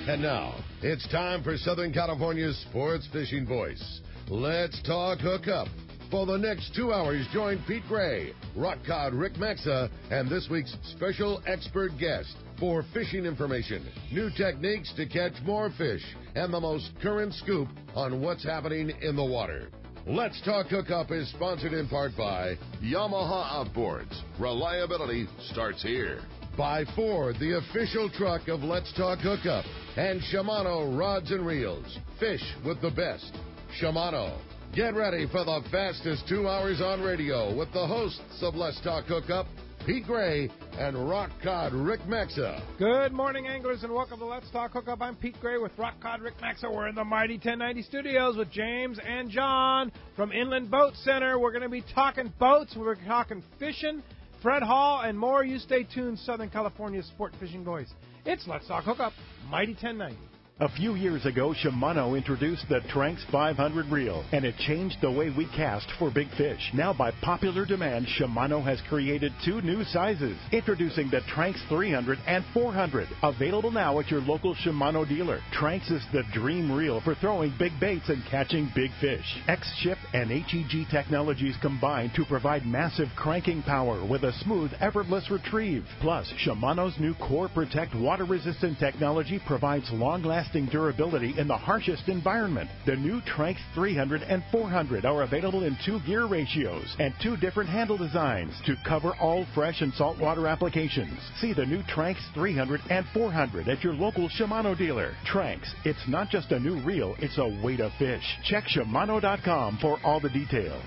And now, it's time for Southern California's sports fishing voice. Let's talk hookup. For the next 2 hours, join Pete Gray, Rock Cod Rick Maxa, and this week's special expert guest for fishing information, new techniques to catch more fish, and the most current scoop on what's happening in the water. Let's Talk Hookup is sponsored in part by Yamaha Outboards. Reliability starts here. By Ford, the official truck of Let's Talk Hookup. And Shimano Rods and Reels. Fish with the best. Shimano. Get ready for the fastest 2 hours on radio with the hosts of Let's Talk Hookup, Pete Gray and Rock Cod Rick Maxa. Good morning, anglers, and welcome to Let's Talk Hookup. I'm Pete Gray with Rock Cod Rick Maxa. We're in the mighty 1090 studios with James and John from Inland Boat Center. We're going to be talking boats. We're talking fishing, Fred Hall, and more. You stay tuned, Southern California's sport fishing voice. It's Let's Talk Hookup, mighty 1090. A few years ago, Shimano introduced the Tranx 500 reel, and it changed the way we cast for big fish. Now, by popular demand, Shimano has created 2 new sizes. Introducing the Tranx 300 and 400, available now at your local Shimano dealer. Tranx is the dream reel for throwing big baits and catching big fish. X-Ship and HEG technologies combine to provide massive cranking power with a smooth, effortless retrieve. Plus, Shimano's new Core Protect water-resistant technology provides long-lasting durability in the harshest environment. The new Tranx 300 and 400 are available in 2 gear ratios and 2 different handle designs to cover all fresh and saltwater applications. See the new Tranx 300 and 400 at your local Shimano dealer. Tranx, it's not just a new reel, it's a way to fish. Check Shimano.com for all the details.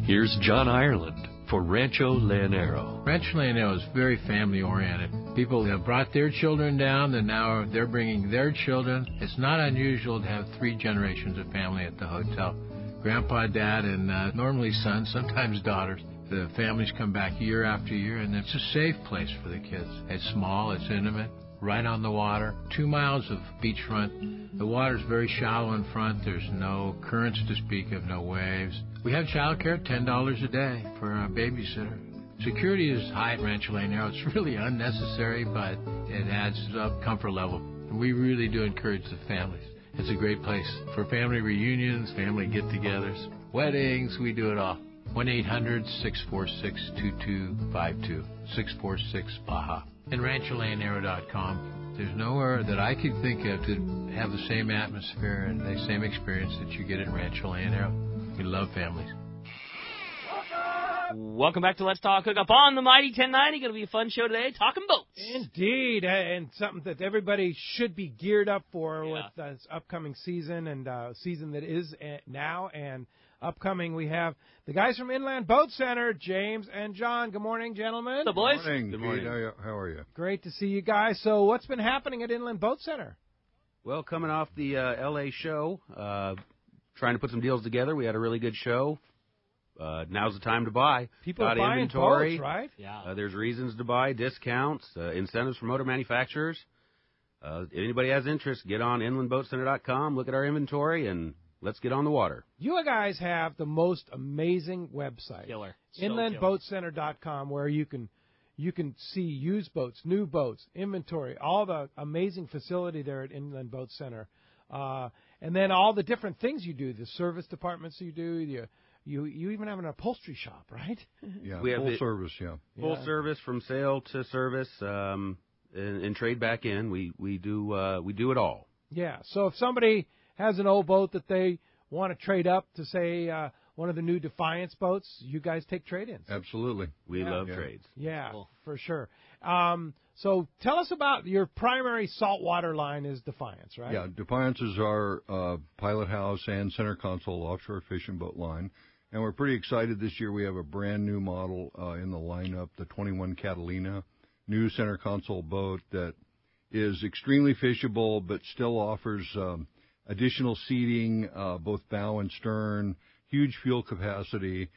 Here's John Ireland for Rancho Leonero. Rancho Leonero is very family-oriented. People have brought their children down, and now they're bringing their children. It's not unusual to have 3 generations of family at the hotel. Grandpa, Dad, and normally sons, sometimes daughters. The families come back year after year, and it's a safe place for the kids. It's small, it's intimate, right on the water, 2 miles of beachfront. The water's very shallow in front. There's no currents to speak of, no waves. We have childcare, $10 a day for a babysitter. Security is high at Rancho Leonero. It's really unnecessary, but it adds up comfort level. And we really do encourage the families. It's a great place for family reunions, family get-togethers, weddings. We do it all. 1-800-646-2252, 646-BAJA. And RanchoLeonero.com. There's nowhere that I could think of to have the same atmosphere and the same experience that you get at Rancho Leonero. We love families. Welcome back to Let's Talk Hookup on the Mighty 1090. Going to be a fun show today, talking boats. Indeed, and something that everybody should be geared up for with this upcoming season and season that is now and upcoming. We have the guys from Inland Boat Center, James and John. Good morning, gentlemen. The boys. Good morning. How are you? Great to see you guys. So what's been happening at Inland Boat Center? Well, coming off the L.A. show, trying to put some deals together. We had a really good show. Now's the time to buy. People got are buying inventory, boats, right? Yeah. There's reasons to buy, discounts, incentives for motor manufacturers. If anybody has interest, get on inlandboatcenter.com, look at our inventory, and let's get on the water. You guys have the most amazing website. Killer. Inlandboatcenter.com, where you can see used boats, new boats, inventory, all the amazing facility there at Inland Boat Center. And then all the different things you do, the service departments you do, you even have an upholstery shop, right? Yeah, we have full service, yeah. Full service from sale to service, and trade back in. We do it all. Yeah. So if somebody has an old boat that they want to trade up to, say, one of the new Defiance boats, you guys take trade-ins. Absolutely. We love trades. Yeah, cool. For sure. So tell us about your primary saltwater line is Defiance, right? Yeah, Defiance is our pilot house and center console offshore fishing boat line. And we're pretty excited this year. We have a brand new model in the lineup, the 21 Catalina, new center console boat that is extremely fishable but still offers additional seating, both bow and stern, huge fuel capacity.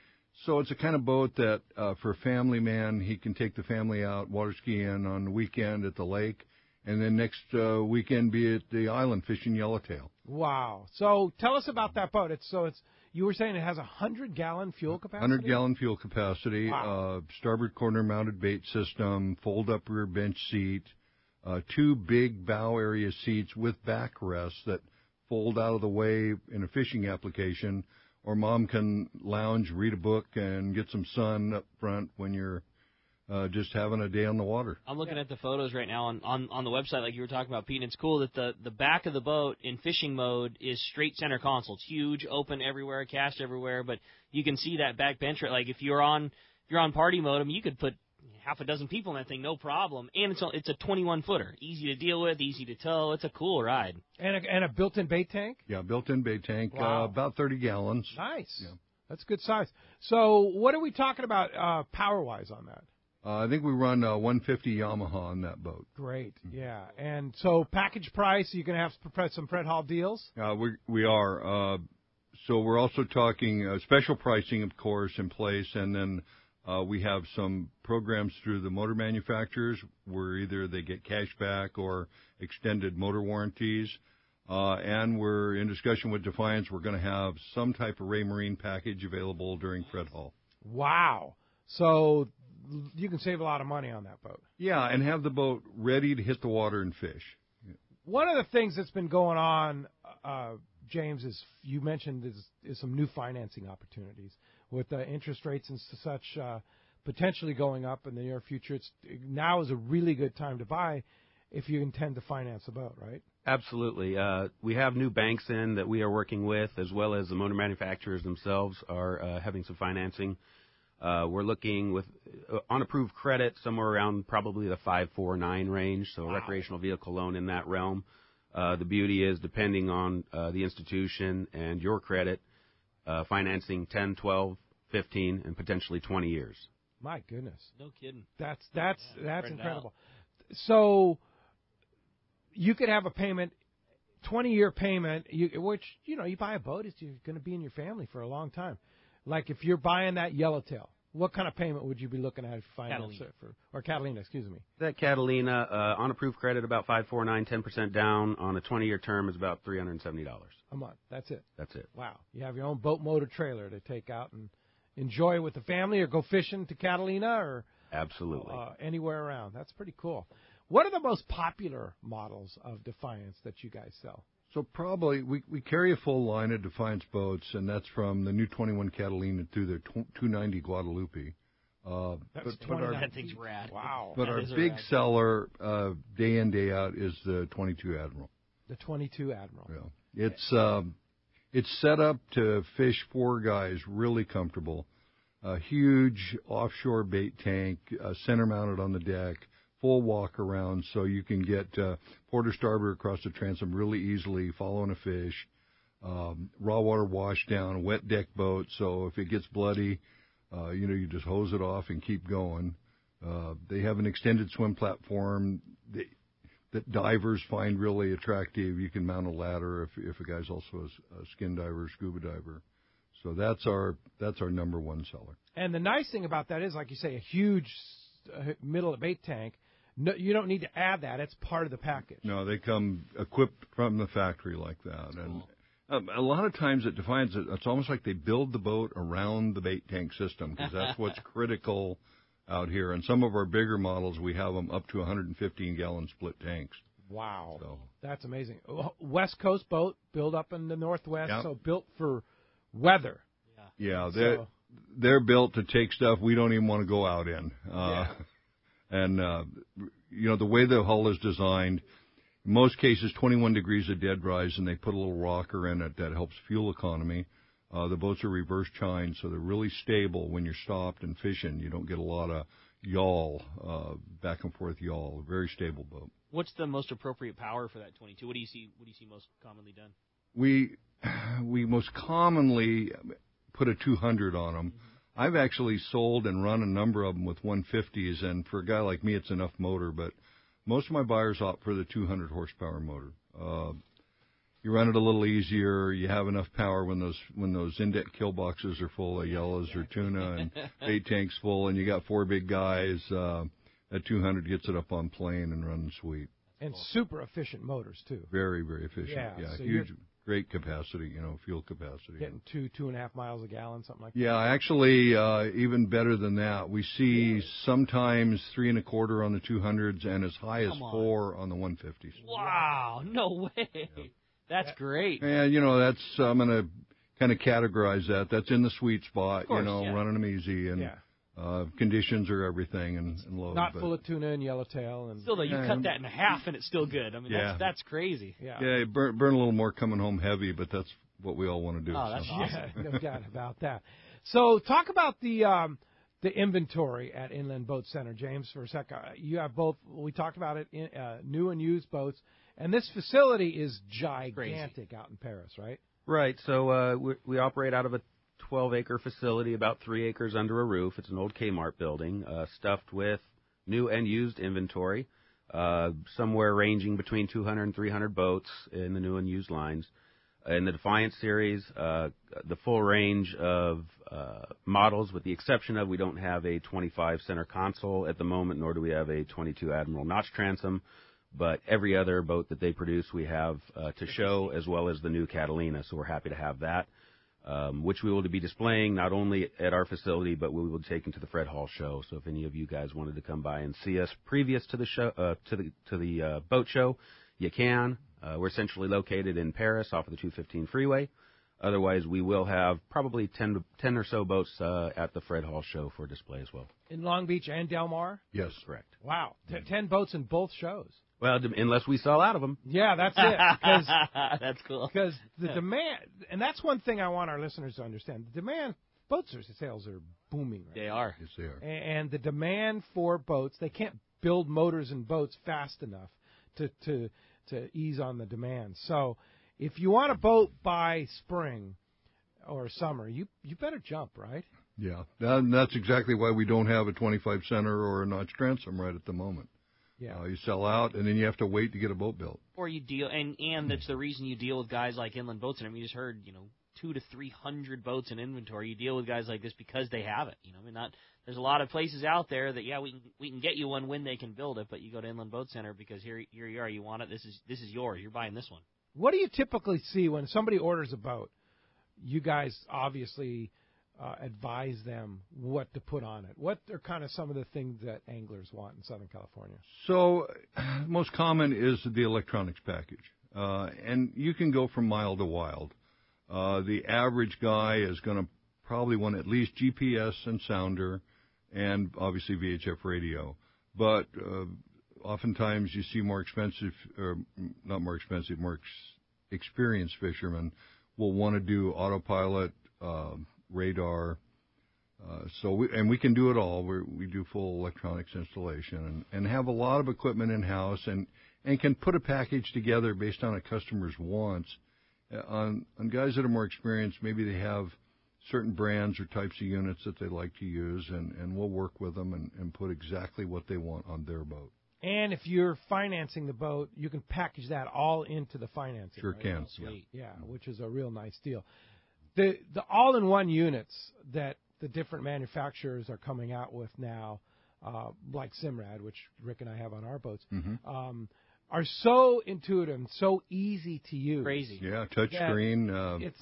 So it's a kind of boat that for a family man, he can take the family out water skiing on the weekend at the lake, and then next weekend be at the island fishing yellowtail. Wow. So tell us about that boat. You were saying it has 100-gallon fuel capacity? 100-gallon fuel capacity, Wow. Starboard corner mounted bait system, fold-up rear bench seat, 2 big bow area seats with backrests that fold out of the way in a fishing application, or Mom can lounge, read a book, and get some sun up front when you're just having a day on the water. I'm looking at the photos right now on the website, like you were talking about, Pete, and it's cool that the back of the boat in fishing mode is straight center console. It's huge, open everywhere, cast everywhere, but you can see that back bench. Like if you're on party mode, I mean, you could put half a dozen people in that thing, no problem. And it's a 21-footer, easy to deal with, easy to tow. It's a cool ride. And a built-in bait tank? Yeah, built-in bait tank, wow. About 30 gallons. Nice. Yeah. That's good size. So what are we talking about power-wise on that? I think we run 150 Yamaha on that boat. Great, yeah. And so package price, you can have some Fred Hall deals? We are. So we're also talking special pricing, of course, in place, and then we have some programs through the motor manufacturers where either they get cash back or extended motor warranties. And we're in discussion with Defiance. We're going to have some type of Ray Marine package available during Fred Hall. Wow. So you can save a lot of money on that boat. Yeah, and have the boat ready to hit the water and fish. One of the things that's been going on, James, is you mentioned is some new financing opportunities with interest rates and such potentially going up in the near future. Now is a really good time to buy if you intend to finance a boat, right? Absolutely. We have new banks in that we are working with, as well as the motor manufacturers themselves are having some financing. We're looking with on approved credit somewhere around probably the 5.49 range, so a recreational vehicle loan in that realm. The beauty is, depending on the institution and your credit, financing 10, 12, 15, and potentially 20 years. My goodness. No kidding. That's incredible. So you could have a payment, 20-year payment, which, you buy a boat, it's going to be in your family for a long time. Like if you're buying that Yellowtail, what kind of payment would you be looking at if you finance it or Catalina, excuse me? That Catalina, on approved credit, about 5.49, 10% down. On a 20-year term is about $370 a month. That's it. That's it. Wow. You have your own boat motor trailer to take out and enjoy with the family, or go fishing to Catalina, or absolutely anywhere around. That's pretty cool. What are the most popular models of Defiance that you guys sell? So probably we carry a full line of Defiance boats, and that's from the new 21 Catalina through the 290 Guadalupe. That thing's rad. Wow. But our big seller, day in, day out, is the 22 Admiral. The 22 Admiral. Yeah. It's set up to fish 4 guys really comfortable. A huge offshore bait tank, center mounted on the deck, full walk around, so you can get port or starboard across the transom really easily, following a fish. Raw water wash down, wet deck boat, so if it gets bloody, you just hose it off and keep going. They have an extended swim platform that divers find really attractive. You can mount a ladder if a guy's also a skin diver, scuba diver. So that's our number one seller. And the nice thing about that is, like you say, a huge middle bait tank. No, you don't need to add that. It's part of the package. No, they come equipped from the factory like that. And a lot of times at Defiance, it's almost like they build the boat around the bait tank system, because that's what's critical out here. And some of our bigger models, we have them up to 115-gallon split tanks. Wow. So that's amazing. West Coast boat, built up in the Northwest, so built for weather. Yeah, they're built to take stuff we don't even want to go out in. And, the way the hull is designed, in most cases, 21 degrees of dead rise, and they put a little rocker in it that helps fuel economy. The boats are reverse chined, so they're really stable when you're stopped and fishing. You don't get a lot of yaw, back and forth yaw. Very stable boat. What's the most appropriate power for that 22? What do you see most commonly done? We most commonly put a 200 on them. Mm-hmm. I've actually sold and run a number of them with 150s, and for a guy like me, it's enough motor, but most of my buyers opt for the 200 horsepower motor. You run it a little easier. You have enough power when those index kill boxes are full of yellows or tuna, and bait tanks full, and you got 4 big guys. That 200 gets it up on plane and running sweet. And super efficient motors, too. Very, very efficient. Yeah, so huge, great capacity, fuel capacity. Getting 2.5 miles a gallon, something like that. Yeah, actually, even better than that. We see sometimes 3 1/4 on the 200s and as high as 4 on the 150s. Wow, no way. Yeah. That's great. And, that's, I'm going to kind of categorize that. That's in the sweet spot, course, running them easy. And conditions are everything and load. Not full of tuna and yellowtail. And still, though, you cut that in half and it's still good. I mean, that's crazy. Yeah, burn a little more coming home heavy, but that's what we all want to do. Oh, that's awesome. Yeah, no doubt about that. So talk about the inventory at Inland Boat Center, James, for a second. You have both, we talked about it, new and used boats, and this facility is gigantic out in Paris, right? Right. So we operate out of a 12-acre facility, about 3 acres under a roof. It's an old Kmart building, stuffed with new and used inventory, somewhere ranging between 200 and 300 boats in the new and used lines. In the Defiant series, the full range of models, with the exception of we don't have a 25 center console at the moment, nor do we have a 22 Admiral notch transom. But every other boat that they produce, we have to show, as well as the new Catalina. So we're happy to have that, which we will be displaying not only at our facility, but we will be taking to the Fred Hall show. So if any of you guys wanted to come by and see us previous to the show, to the boat show, you can. We're centrally located in Paris, off of the 215 freeway. Otherwise, we will have probably 10 or so boats at the Fred Hall show for display as well. In Long Beach and Del Mar? Yes, correct. Wow, 10 boats in both shows. Well, unless we sell out of them. Yeah, that's it. That's cool. Because the demand, and that's one thing I want our listeners to understand. The demand, boat sales are booming right They now. are. Yes, they are. And the demand for boats, they can't build motors and boats fast enough to ease on the demand. So if you want a boat by spring or summer, you better jump, right? Yeah, that's exactly why we don't have a 25 center or a notch transom right at the moment. Yeah. You sell out, and then you have to wait to get a boat built. Or you deal, and that's the reason you deal with guys like Inland Boat Center. I mean, you just heard, 200 to 300 boats in inventory. You deal with guys like this because they have it. There's a lot of places out there that we can get you one when they can build it, but you go to Inland Boat Center because here you are. You want it. This is yours. You're buying this one. What do you typically see when somebody orders a boat? You guys obviously advise them what to put on it. What are kind of some of the things that anglers want in Southern California? So most common is the electronics package. And you can go from mild to wild. The average guy is going to probably want at least GPS and sounder and obviously VHF radio. But oftentimes you see more expensive, or not more expensive, more experienced fishermen will want to do autopilot, radar. So we can do it all. We do full electronics installation and have a lot of equipment in-house and can put a package together based on a customer's wants. On guys that are more experienced, maybe they have certain brands or types of units that they like to use, and we'll work with them and put exactly what they want on their boat. And if you're financing the boat, you can package that all into the financing. Sure right? can. Sweet. Yeah, which is a real nice deal. The all-in-one units that the different manufacturers are coming out with now, like Simrad, which Rick and I have on our boats, are so intuitive and so easy to use. Crazy. Yeah, touch screen,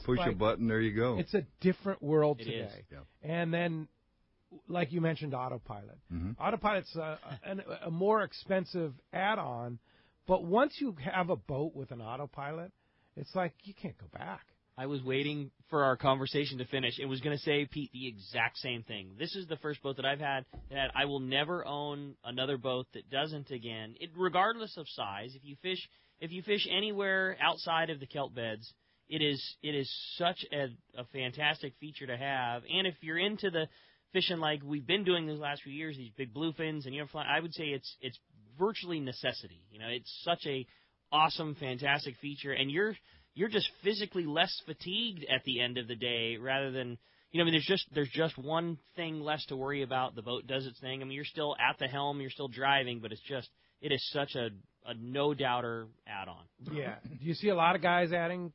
push a button, there you go. It's a different world It today. is. Yeah. And then, like you mentioned, autopilot. Autopilot's a more expensive add-on, but once you have a boat with an autopilot, it's like you can't go back. I was waiting for our conversation to finish. It was going to say, Pete, the exact same thing. This is the first boat that I've had that I will never own another boat that doesn't again. Regardless of size, if you fish anywhere outside of the kelp beds, it is such a fantastic feature to have. And if you're into the fishing like we've been doing these last few years, these big bluefins and I would say it's virtually necessity. It's such a awesome, fantastic feature, and you're just physically less fatigued at the end of the day rather than, there's just one thing less to worry about. The boat does its thing. I mean, you're still at the helm, you're still driving, but it is such a no-doubter add-on. Yeah. Do you see a lot of guys adding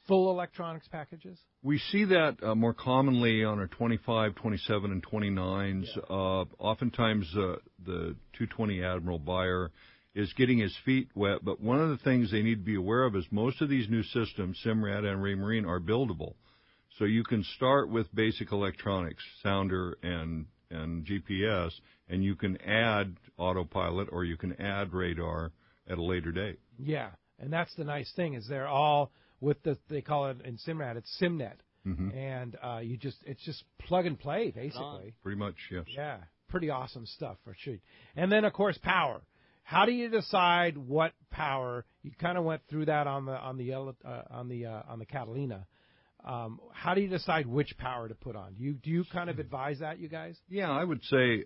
full electronics packages? We see that more commonly on our 25, 27, and 29s. Yeah. Oftentimes the 220 Admiral buyer is getting his feet wet. But one of the things they need to be aware of is most of these new systems, Simrad and Ray Marine, are buildable. So you can start with basic electronics, sounder and GPS, and you can add autopilot or you can add radar at a later date. Yeah, and that's the nice thing is they're all with they call it in Simrad, it's SimNet. Mm-hmm. And it's just plug and play, basically. Pretty much, yes. Yeah, pretty awesome stuff for sure. And then, of course, power. How do you decide what power? You kind of went through that on the Catalina. How do you decide which power to put on? Do you kind of advise that, you guys? Yeah, I would say,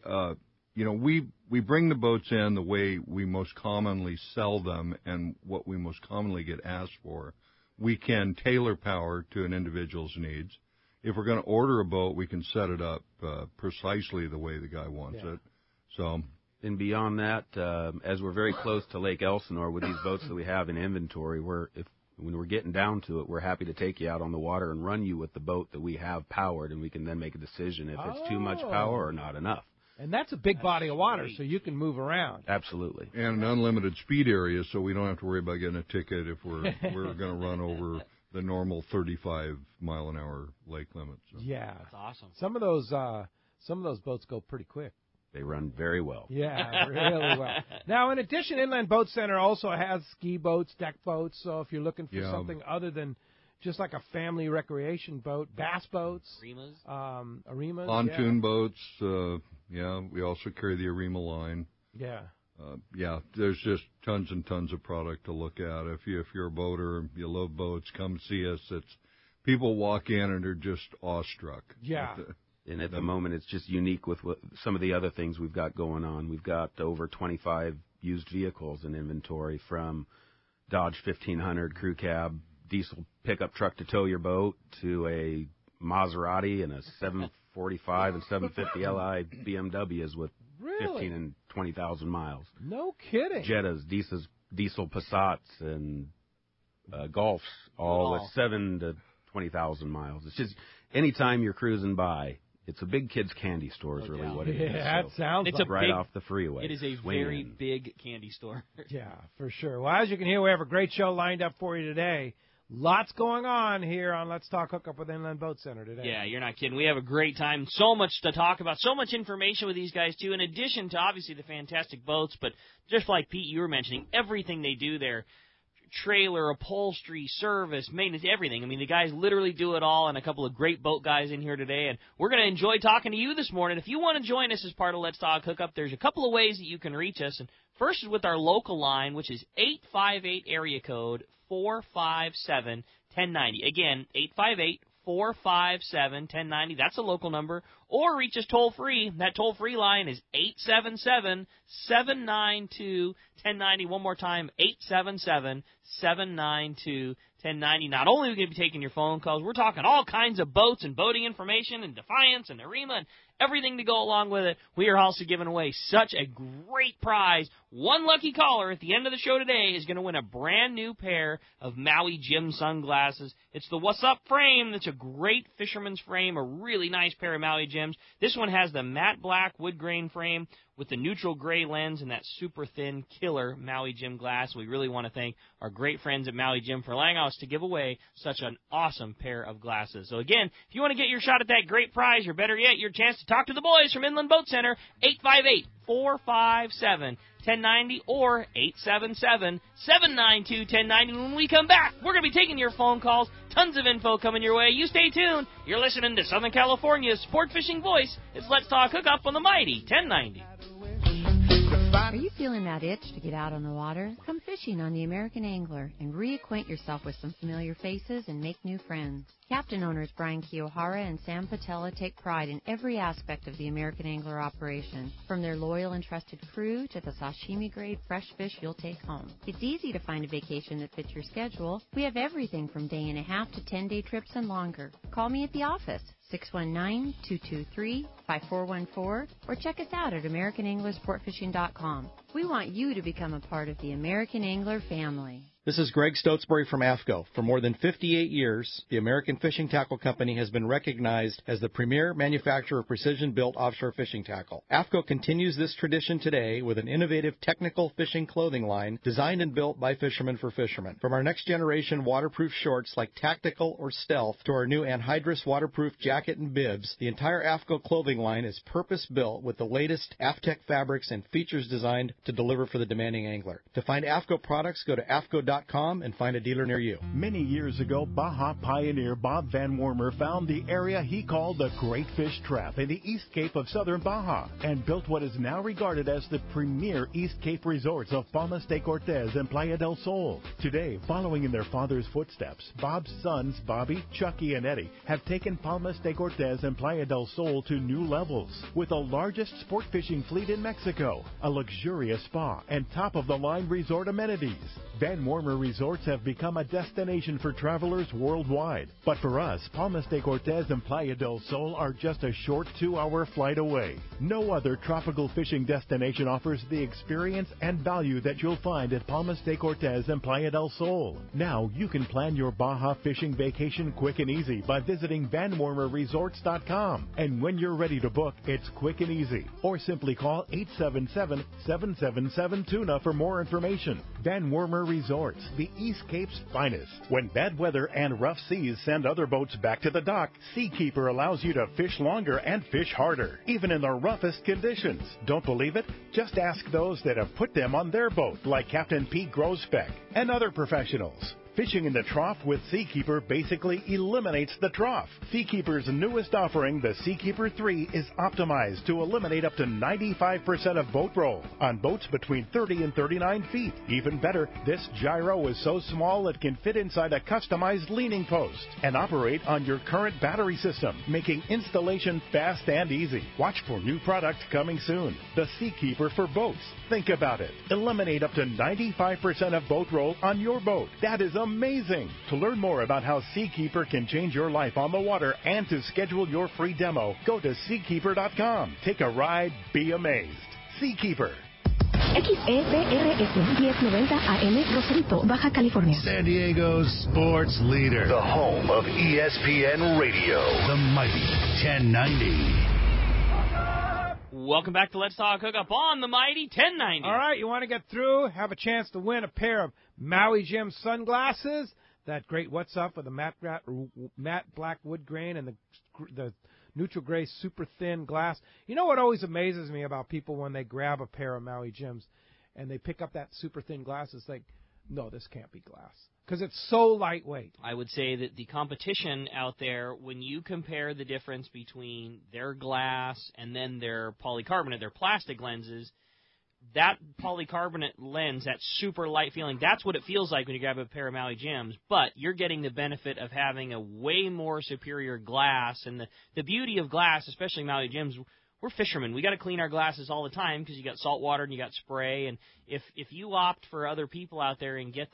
we bring the boats in the way we most commonly sell them and what we most commonly get asked for. We can tailor power to an individual's needs. If we're going to order a boat, we can set it up precisely the way the guy wants it. So, and beyond that, as we're very close to Lake Elsinore with these boats that we have in inventory, when we're getting down to it, we're happy to take you out on the water and run you with the boat that we have powered, and we can then make a decision if it's too much power or not enough. And that's a big body of water, so you can move around. Absolutely. And an unlimited speed area, so we don't have to worry about getting a ticket if we're going to run over the normal 35-mile-an-hour lake limit. So. Yeah, that's awesome. Some of those boats go pretty quick. They run very well. Yeah, really well. Now, in addition, Inland Boat Center also has ski boats, deck boats. So if you're looking for something other than just like a family recreation boat, bass boats, Arimas, pontoon boats. We also carry the Arima line. Yeah. There's just tons and tons of product to look at. If you're a boater, you love boats, come see us. People walk in and they're just awestruck. Yeah. And at the moment, it's just unique with some of the other things we've got going on. We've got over 25 used vehicles in inventory, from Dodge 1500 crew cab diesel pickup truck to tow your boat to a Maserati and a 745 and 750 Li BMWs with 15 and 20,000 miles. No kidding. Jettas, diesel Passats, and Golfs, all with 7 to 20,000 miles. It's just anytime you're cruising by, it's a big kid's candy store is really what it is. Yeah, that sounds like right off the freeway. It is a very big candy store. Yeah, for sure. Well, as you can hear, we have a great show lined up for you today. Lots going on here on Let's Talk Hookup with Inland Boat Center today. Yeah, you're not kidding. We have a great time. So much to talk about. So much information with these guys, too, in addition to, obviously, the fantastic boats. But just like, Pete, you were mentioning, everything they do there, trailer, upholstery, service, maintenance, everything. I mean, the guys literally do it all, and a couple of great boat guys in here today. And we're going to enjoy talking to you this morning. If you want to join us as part of Let's Talk Hookup, there's a couple of ways that you can reach us. And first is with our local line, which is 858 area code 457-1090. Again, 858-457-1090. That's a local number. Or reach us toll-free. That toll-free line is 877-792-1090. One more time, 877-792-1090. Not only are we going to be taking your phone calls, we're talking all kinds of boats and boating information and Defiance and Arima and everything to go along with it. We are also giving away such a great prize. One lucky caller at the end of the show today is going to win a brand new pair of Maui Jim sunglasses. It's the What's Up frame. That's a great fisherman's frame, a really nice pair of Maui Jims. This one has the matte black wood grain frame with the neutral gray lens and that super thin killer Maui Jim glass. We really want to thank our great friends at Maui Jim for allowing us to give away such an awesome pair of glasses. So again, if you want to get your shot at that great prize, or better yet, your chance to talk to the boys from Inland Boat Center, 858-457-1090 or 877-792-1090. When we come back, we're going to be taking your phone calls. Tons of info coming your way. You stay tuned. You're listening to Southern California's sport fishing voice. It's Let's Talk Hookup on the mighty 1090. Are you feeling that itch to get out on the water? Come fishing on the American Angler and reacquaint yourself with some familiar faces and make new friends. Captain owners Brian Kiyohara and Sam Patella take pride in every aspect of the American Angler operation, from their loyal and trusted crew to the sashimi-grade fresh fish you'll take home. It's easy to find a vacation that fits your schedule. We have everything from day-and-a-half to 10-day trips and longer. Call me at the office, 619-223-5414, or check us out at AmericanAnglerSportFishing.com. We want you to become a part of the American Angler family. This is Greg Stotesbury from AFCO. For more than 58 years, the American Fishing Tackle Company has been recognized as the premier manufacturer of precision-built offshore fishing tackle. AFCO continues this tradition today with an innovative technical fishing clothing line designed and built by fishermen for fishermen. From our next-generation waterproof shorts like Tactical or Stealth to our new anhydrous waterproof jacket and bibs, the entire AFCO clothing line is purpose-built with the latest AFTEC fabrics and features designed to deliver for the demanding angler. To find AFCO products, go to AFCO.com and find a dealer near you. Many years ago, Baja pioneer Bob Van Wormer found the area he called the Great Fish Trap in the East Cape of southern Baja and built what is now regarded as the premier East Cape resorts of Palmas de Cortez and Playa del Sol. Today, following in their father's footsteps, Bob's sons, Bobby, Chucky, and Eddie, have taken Palmas de Cortez and Playa del Sol to new levels. With the largest sport fishing fleet in Mexico, a luxurious spa, and top-of-the-line resort amenities, Van Wormer Resorts have become a destination for travelers worldwide. But for us, Palmas de Cortez and Playa del Sol are just a short 2-hour flight away. No other tropical fishing destination offers the experience and value that you'll find at Palmas de Cortez and Playa del Sol. Now you can plan your Baja fishing vacation quick and easy by visiting VanWormerResorts.com. And when you're ready to book, it's quick and easy. Or simply call 877-777-TUNA for more information. Van Wormer Resorts, the East Cape's finest. When bad weather and rough seas send other boats back to the dock, Seakeeper allows you to fish longer and fish harder, even in the roughest conditions. Don't believe it? Just ask those that have put them on their boat, like Captain Pete Grosbeck and other professionals. Fishing in the trough with Seakeeper basically eliminates the trough. Seakeeper's newest offering, the Seakeeper 3, is optimized to eliminate up to 95% of boat roll on boats between 30 and 39 feet. Even better, this gyro is so small it can fit inside a customized leaning post and operate on your current battery system, making installation fast and easy. Watch for new products coming soon. The Seakeeper for boats. Think about it. Eliminate up to 95% of boat roll on your boat. That is amazing. To learn more about how Seakeeper can change your life on the water and to schedule your free demo, go to Seakeeper.com. Take a ride, be amazed. Seakeeper. XEPRS 1090 AM Rosarito, Baja California. San Diego's sports leader. The home of ESPN Radio. The mighty 1090. Welcome back to Let's Talk Hookup on the mighty 1090. All right, you want to get through, have a chance to win a pair of Maui Jim sunglasses. That great What's Up with the matte black wood grain and the neutral gray super thin glass. You know what always amazes me about people when they grab a pair of Maui Jims and they pick up that super thin glass? It's like, no, this can't be glass. Because it's so lightweight. I would say that the competition out there, when you compare the difference between their glass and then their polycarbonate, their plastic lenses, that polycarbonate lens, that super light feeling, that's what it feels like when you grab a pair of Maui Jims. But you're getting the benefit of having a way more superior glass. And the beauty of glass, especially Maui Jims, we're fishermen. We got to clean our glasses all the time because you got salt water and you got spray. And if you opt for other people out there and get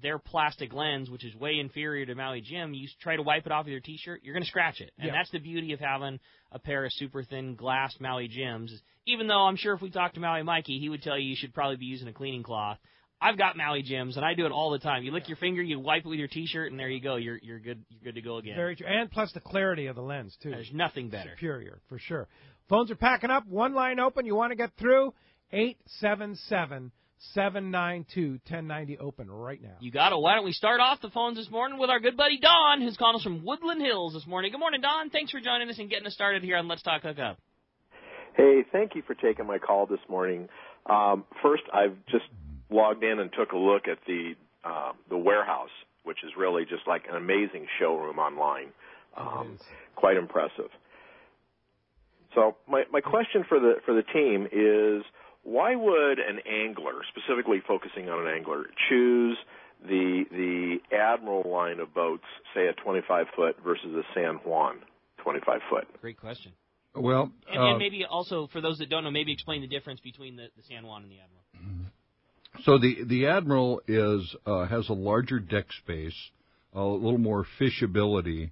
their plastic lens, which is way inferior to Maui Jim, you try to wipe it off with your T-shirt, you're going to scratch it. And that's the beauty of having a pair of super thin glass Maui Jims. Even though I'm sure if we talked to Maui Mikey, he would tell you should probably be using a cleaning cloth. I've got Maui Jims, and I do it all the time. You lick your finger, you wipe it with your T-shirt, and there you go. You're good. You're good to go again. Very true. And plus the clarity of the lens, too. There's nothing better. Superior, for sure. Phones are packing up. One line open. You want to get through? 877-792-1090 open right now. You got it. Why don't we start off the phones this morning with our good buddy Don, who's calling us from Woodland Hills this morning. Good morning, Don. Thanks for joining us and getting us started here on Let's Talk Hookup. Hey, thank you for taking my call this morning. First, I've just logged in and took a look at the warehouse, which is really just like an amazing showroom online. Quite impressive. So my question for the team is, why would an angler, specifically focusing on an angler, choose the Admiral line of boats, say a 25-foot versus a San Juan 25-foot? Great question. Well, and maybe also, for those that don't know, maybe explain the difference between the San Juan and the Admiral. So the Admiral has a larger deck space, a little more fishability.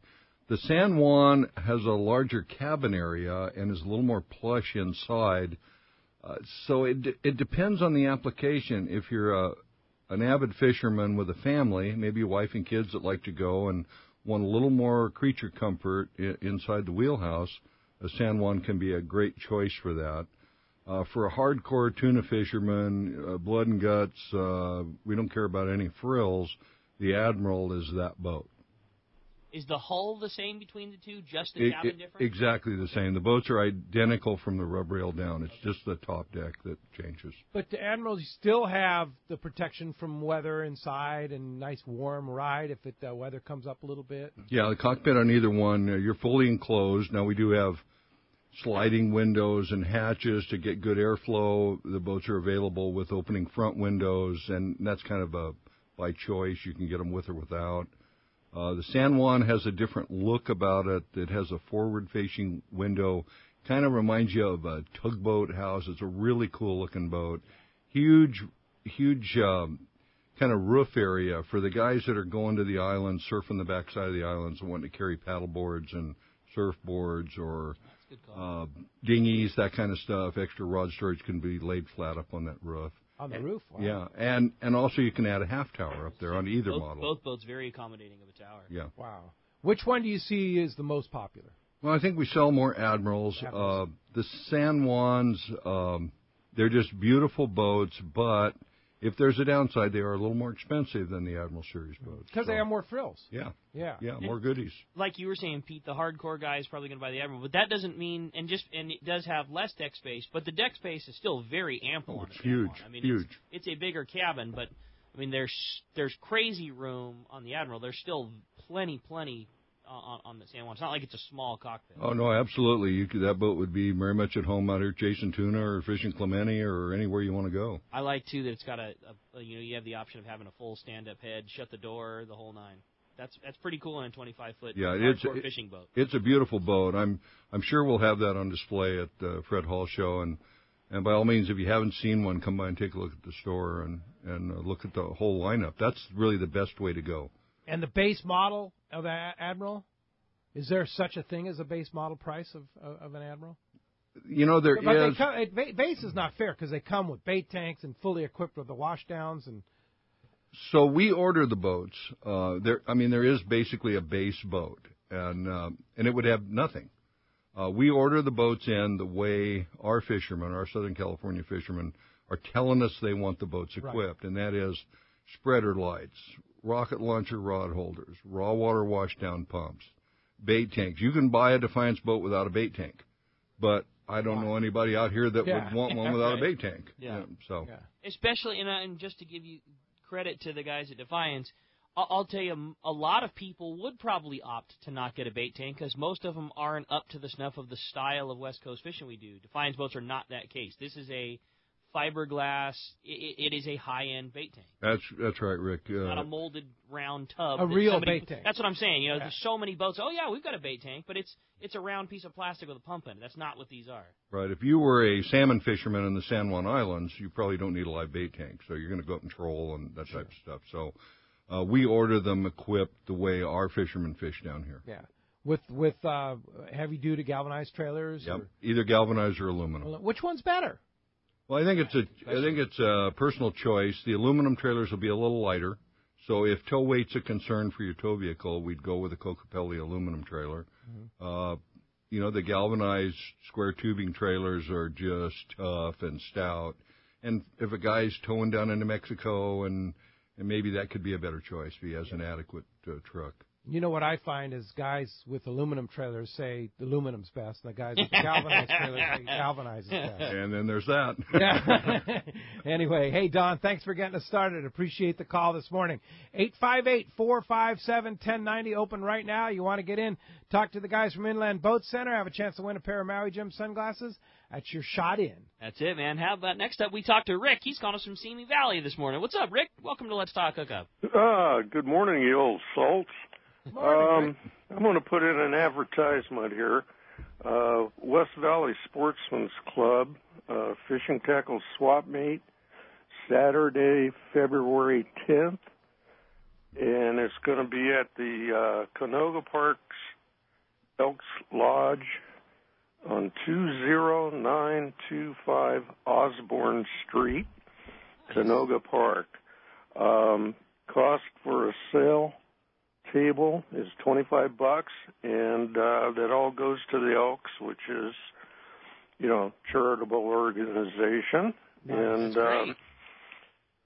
The San Juan has a larger cabin area and is a little more plush inside. So it depends on the application. If you're an avid fisherman with a family, maybe a wife and kids that like to go and want a little more creature comfort inside the wheelhouse, a San Juan can be a great choice for that. For a hardcore tuna fisherman, blood and guts, we don't care about any frills, the Admiral is that boat. Is the hull the same between the two, just the cabin different? Exactly the same. The boats are identical from the rub rail down. It's just the top deck that changes. But the Admirals, you still have the protection from weather inside and nice warm ride if the weather comes up a little bit. Yeah, the cockpit on either one, you're fully enclosed. Now we do have sliding windows and hatches to get good airflow. The boats are available with opening front windows, and that's kind of by choice. You can get them with or without. The San Juan has a different look about it. It has a forward-facing window. Kind of reminds you of a tugboat house. It's a really cool-looking boat. Huge kind of roof area for the guys that are going to the islands, surfing the backside of the islands and wanting to carry paddle boards and surfboards or dinghies, that kind of stuff. Extra rod storage can be laid flat up on that roof. On the roof? Wow. Yeah, and also you can add a half tower up there on either model. Both boats very accommodating of a tower. Yeah. Wow. Which one do you see is the most popular? Well, I think we sell more Admirals. The San Juans, they're just beautiful boats, but if there's a downside, they are a little more expensive than the Admiral Series boats. Because they have more frills. Yeah, Yeah, more goodies. Like you were saying, Pete, the hardcore guy is probably going to buy the Admiral, but that doesn't mean, and it does have less deck space, but the deck space is still very ample. Oh, it's huge, I mean, huge. It's a bigger cabin, but I mean, there's crazy room on the Admiral. There's still plenty on the San Juan. It's not like it's a small cockpit. Oh no, absolutely. That boat would be very much at home out here chasing tuna or fishing Clemente or anywhere you want to go. I like too that it's got you have the option of having a full stand-up head, shut the door, the whole nine. That's pretty cool in a 25-foot hardcore fishing boat. It's a beautiful boat. I'm sure we'll have that on display at the Fred Hall show, and by all means, if you haven't seen one, come by and take a look at the store and look at the whole lineup. That's really the best way to go. And the base model of the Admiral, is there such a thing as a base model price of an Admiral? You know, there is. Base is not fair because they come with bait tanks and fully equipped with the washdowns and. So we order the boats. There is basically a base boat, and it would have nothing. We order the boats in the way our fishermen, our Southern California fishermen, are telling us they want the boats equipped, and that is spreader lights, rocket launcher rod holders, raw water washdown pumps, bait tanks. You can buy a Defiance boat without a bait tank, but I don't know anybody out here that would want one without a bait tank. Yeah. So, especially, and just to give you credit to the guys at Defiance, I'll tell you, a lot of people would probably opt to not get a bait tank because most of them aren't up to the snuff of the style of West Coast fishing we do. Defiance boats are not that case. This is a fiberglass. It is a high-end bait tank. That's right, Rick. Not a molded round tub. A real bait tank. That's what I'm saying. You know, there's so many boats. Oh yeah, we've got a bait tank, but it's a round piece of plastic with a pump in it. That's not what these are. Right. If you were a salmon fisherman in the San Juan Islands, you probably don't need a live bait tank. So you're going to go up and troll and that type of stuff. So we order them equipped the way our fishermen fish down here. Yeah. With heavy-duty galvanized trailers. Yep. Either galvanized or aluminum. Which one's better? Well, I think it's a personal choice. The aluminum trailers will be a little lighter, so if tow weight's a concern for your tow vehicle, we'd go with a Cocapelli aluminum trailer. Mm-hmm. The galvanized square tubing trailers are just tough and stout. And if a guy's towing down into Mexico, and maybe that could be a better choice if he has an adequate truck. You know what I find is guys with aluminum trailers say the aluminum's best, and the guys with the galvanized trailers say galvanized is best. And then there's that. Yeah. Anyway, hey, Don, thanks for getting us started. Appreciate the call this morning. 858-457-1090, open right now. You want to get in, talk to the guys from Inland Boat Center, have a chance to win a pair of Maui Jim sunglasses. That's your shot in. That's it, man. How about next up we talk to Rick. He's calling us from Simi Valley this morning. What's up, Rick? Welcome to Let's Talk Hookup. Good morning, you old salts. I'm going to put in an advertisement here. West Valley Sportsman's Club, fishing tackle swap meet, Saturday, February 10th. And it's going to be at the Canoga Parks Elks Lodge on 20925 Osborne Street, Canoga Park. Cost for a sail table is $25, and that all goes to the Elks, which is, charitable organization. Nice. And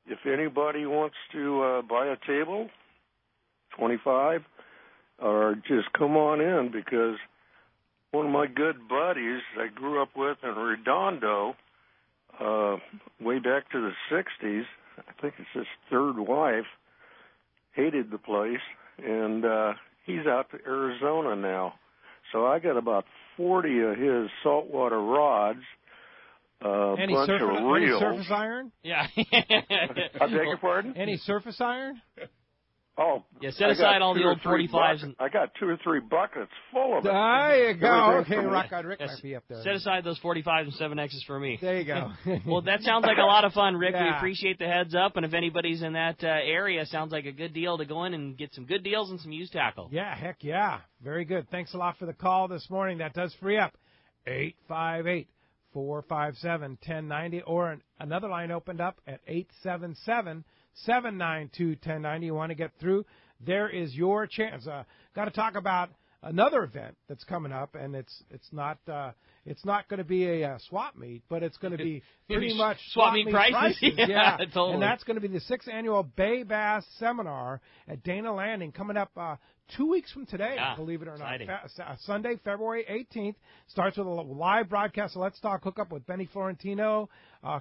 if anybody wants to buy a table, $25, or just come on in, because one of my good buddies I grew up with in Redondo, way back to the 60s, I think it's his third wife, hated the place, and he's out to Arizona now. So I got about 40 of his saltwater rods, Any bunch of reels. Any surface iron? Yeah. I beg your pardon? Any surface iron? Oh, yeah. Set aside all the old 45s. I got 2 or 3 buckets full of it. There you go. Okay, Everything Rock God Rick might be up there. Set aside those 45s and 7Xs for me. There you go. Well, that sounds like a lot of fun, Rick. Yeah. We appreciate the heads up, and if anybody's in that area, sounds like a good deal to go in and get some good deals and some used tackle. Yeah, heck yeah. Very good. Thanks a lot for the call this morning. That does free up 858-457-1090, or another line opened up at 877-792-1090. You want to get through, there is your chance. Got to talk about another event that's coming up, and it's not going to be a swap meet, but it's going to be pretty much swap meet prices. Yeah, Totally. And that's going to be the 6th annual Bay Bass Seminar at Dana Landing, coming up 2 weeks from today, believe it or not. Sunday, February 18th, starts with a live broadcast of Let's Talk Hookup with Benny Florentino,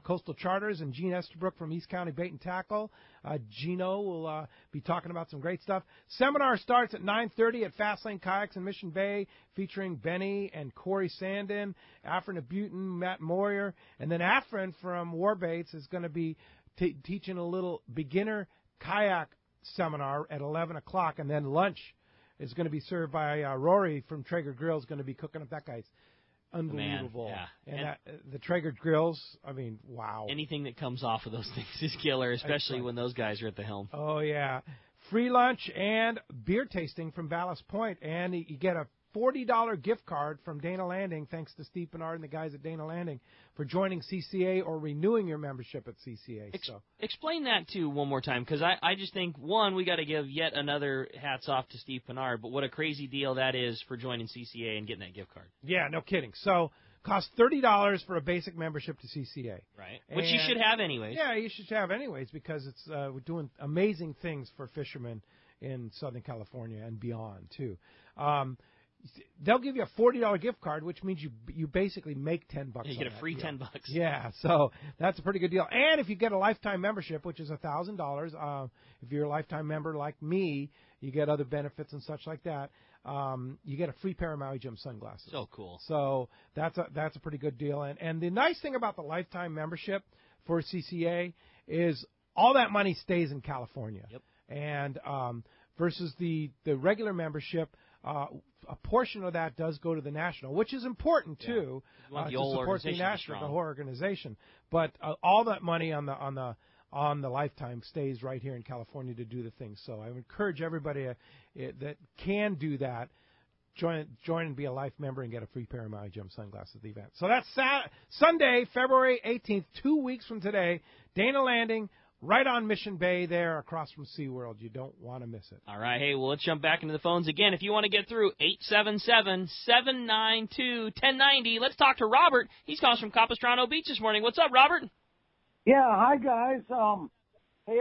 Coastal Charters, and Gene Estabrook from East County Bait and Tackle. Gino will be talking about some great stuff. Seminar starts at 9:30 at Fastlane Kayaks in Mission Bay, featuring Benny and Corey Sandin, Afrin Abutin, Matt Moyer, and then Afrin from Warbaits is going to be teaching a little beginner kayak seminar at 11 o'clock, and then lunch is going to be served by Rory from Traeger Grill, is going to be cooking up. That guy's unbelievable. Man, yeah. And the Traeger Grills, I mean, wow. Anything that comes off of those things is killer, especially when those guys are at the helm. Oh, yeah. Free lunch and beer tasting from Ballast Point, and you get a $40 gift card from Dana Landing, thanks to Steve Bernard and the guys at Dana Landing, for joining CCA or renewing your membership at CCA. Explain that, too, one more time, because I just think, one, we got to give yet another hats off to Steve Bernard, but what a crazy deal that is for joining CCA and getting that gift card. Yeah, no kidding. So, costs $30 for a basic membership to CCA. Right, which you should have anyways. Yeah, you should have anyways, because it's we're doing amazing things for fishermen in Southern California and beyond, too. They'll give you a $40 gift card, which means you basically make $10. You get a free $10. Yeah, so that's a pretty good deal. And if you get a lifetime membership, which is $1,000, if you're a lifetime member like me, you get other benefits and such like that. You get a free pair of Maui Jim sunglasses. So cool. So that's a pretty good deal. And the nice thing about the lifetime membership for CCA is all that money stays in California. Yep. And versus the regular membership. A portion of that does go to the national, which is important too, to support the national, the whole organization. But all that money on the lifetime stays right here in California to do the thing. So I would encourage everybody that can do that, join and be a life member and get a free pair of Maui Jim sunglasses at the event. So that's Sunday, February 18th, 2 weeks from today, Dana Landing. Right on Mission Bay there across from SeaWorld. You don't want to miss it. All right. Hey, well, let's jump back into the phones again. If you want to get through, 877-792-1090. Let's talk to Robert. He's calling from Capistrano Beach this morning. What's up, Robert? Yeah, hi, guys. Hey,